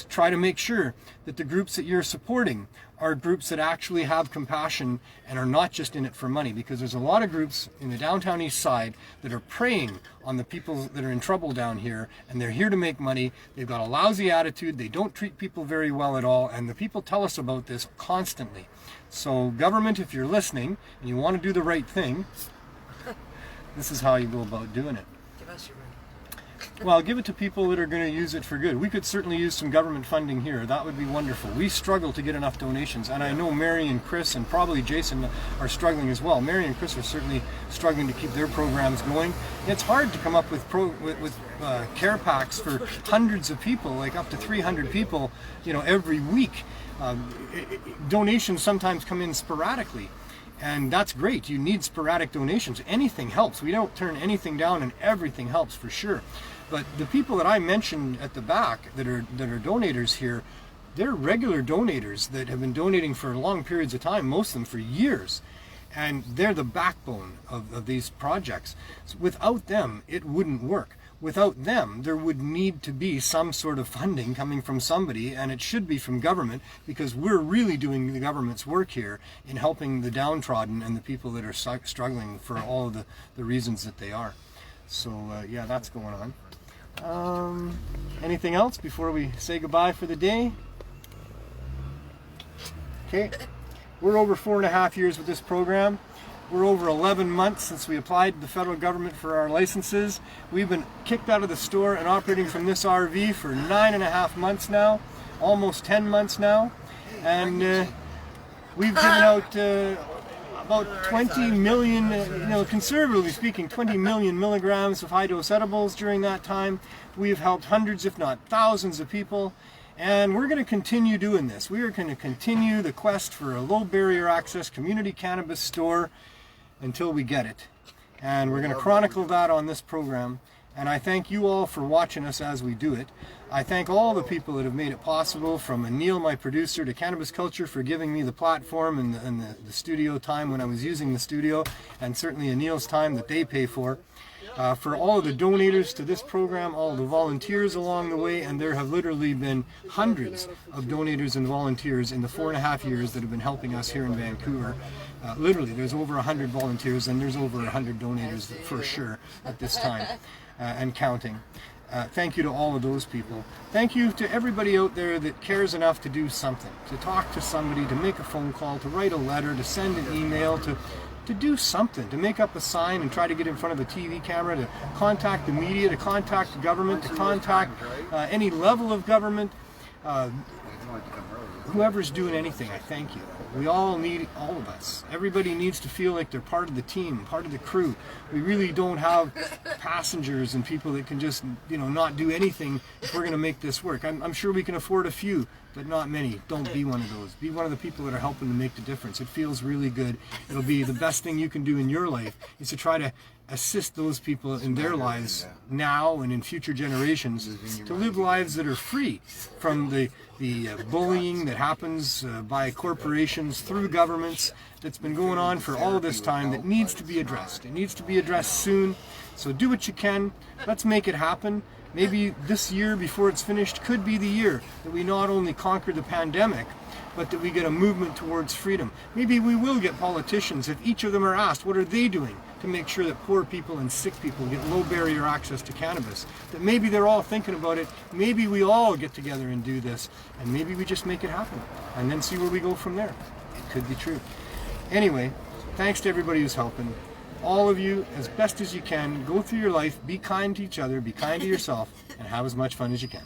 try to make sure that the groups that you're supporting are groups that actually have compassion and are not just in it for money, because there's a lot of groups in the downtown east side that are preying on the people that are in trouble down here, and they're here to make money. They've got a lousy attitude, they don't treat people very well at all, and the people tell us about this constantly. So government, if you're listening and you want to do the right thing, this is how you go about doing it. Give us your money. Well, give it to people that are going to use it for good. We could certainly use some government funding here. That would be wonderful. We struggle to get enough donations, and I know Mary and Chris and probably Jason are struggling as well. Mary and Chris are certainly struggling to keep their programs going. It's hard to come up with care packs for hundreds of people, like up to 300 people, every week. Donations sometimes come in sporadically. And that's great. You need sporadic donations. Anything helps. We don't turn anything down, and everything helps for sure. But the people that I mentioned at the back that are donators here, they're regular donators that have been donating for long periods of time, most of them for years. And they're the backbone of these projects. So without them, it wouldn't work. Without them, there would need to be some sort of funding coming from somebody, and it should be from government, because we're really doing the government's work here in helping the downtrodden and the people that are struggling for all of the reasons that they are. So yeah, that's going on. Anything else before we say goodbye for the day? Okay, we're over 4.5 years with this program. We're over 11 months since we applied to the federal government for our licenses. We've been kicked out of the store and operating from this RV for 9.5 months now, almost 10 months now. And we've given out about 20 million, conservatively speaking, 20 million milligrams of high-dose edibles during that time. We've helped hundreds, if not thousands of people. And we're going to continue doing this. We are going to continue the quest for a low-barrier access community cannabis store until we get it. And we're going to chronicle that on this program. And I thank you all for watching us as we do it. I thank all the people that have made it possible, from Neil, my producer, to Cannabis Culture for giving me the platform and the studio time when I was using the studio, and certainly Neil's time that they pay for all of the donators to this program, all the volunteers along the way, and there have literally been hundreds of donators and volunteers in the 4.5 years that have been helping us here in Vancouver. Literally, there's over 100 volunteers and there's over 100 donators for sure at this time, and counting. Thank you to all of those people. Thank you to everybody out there that cares enough to do something, to talk to somebody, to make a phone call, to write a letter, to send an email, to do something, to make up a sign and try to get in front of a TV camera, to contact the media, to contact the government, to contact any level of government. Whoever's doing anything, I thank you. We all need, all of us. Everybody needs to feel like they're part of the team, part of the crew. We really don't have passengers and people that can just, not do anything if we're going to make this work. I'm sure we can afford a few, but not many. Don't be one of those. Be one of the people that are helping to make the difference. It feels really good. It'll be the best thing you can do in your life, is to try to assist those people in their lives now and in future generations to live lives that are free from the bullying that happens by corporations through governments that's been going on for all of this time, that needs to be addressed. It needs to be addressed soon. So do what you can. Let's make it happen. Maybe this year, before it's finished, could be the year that we not only conquer the pandemic, but that we get a movement towards freedom. Maybe we will get politicians, if each of them are asked, what are they doing to make sure that poor people and sick people get low barrier access to cannabis? That maybe they're all thinking about it. Maybe we all get together and do this, and maybe we just make it happen and then see where we go from there. It could be true. Anyway, thanks to everybody who's helping. All of you, as best as you can, go through your life, be kind to each other, be kind to yourself, and have as much fun as you can.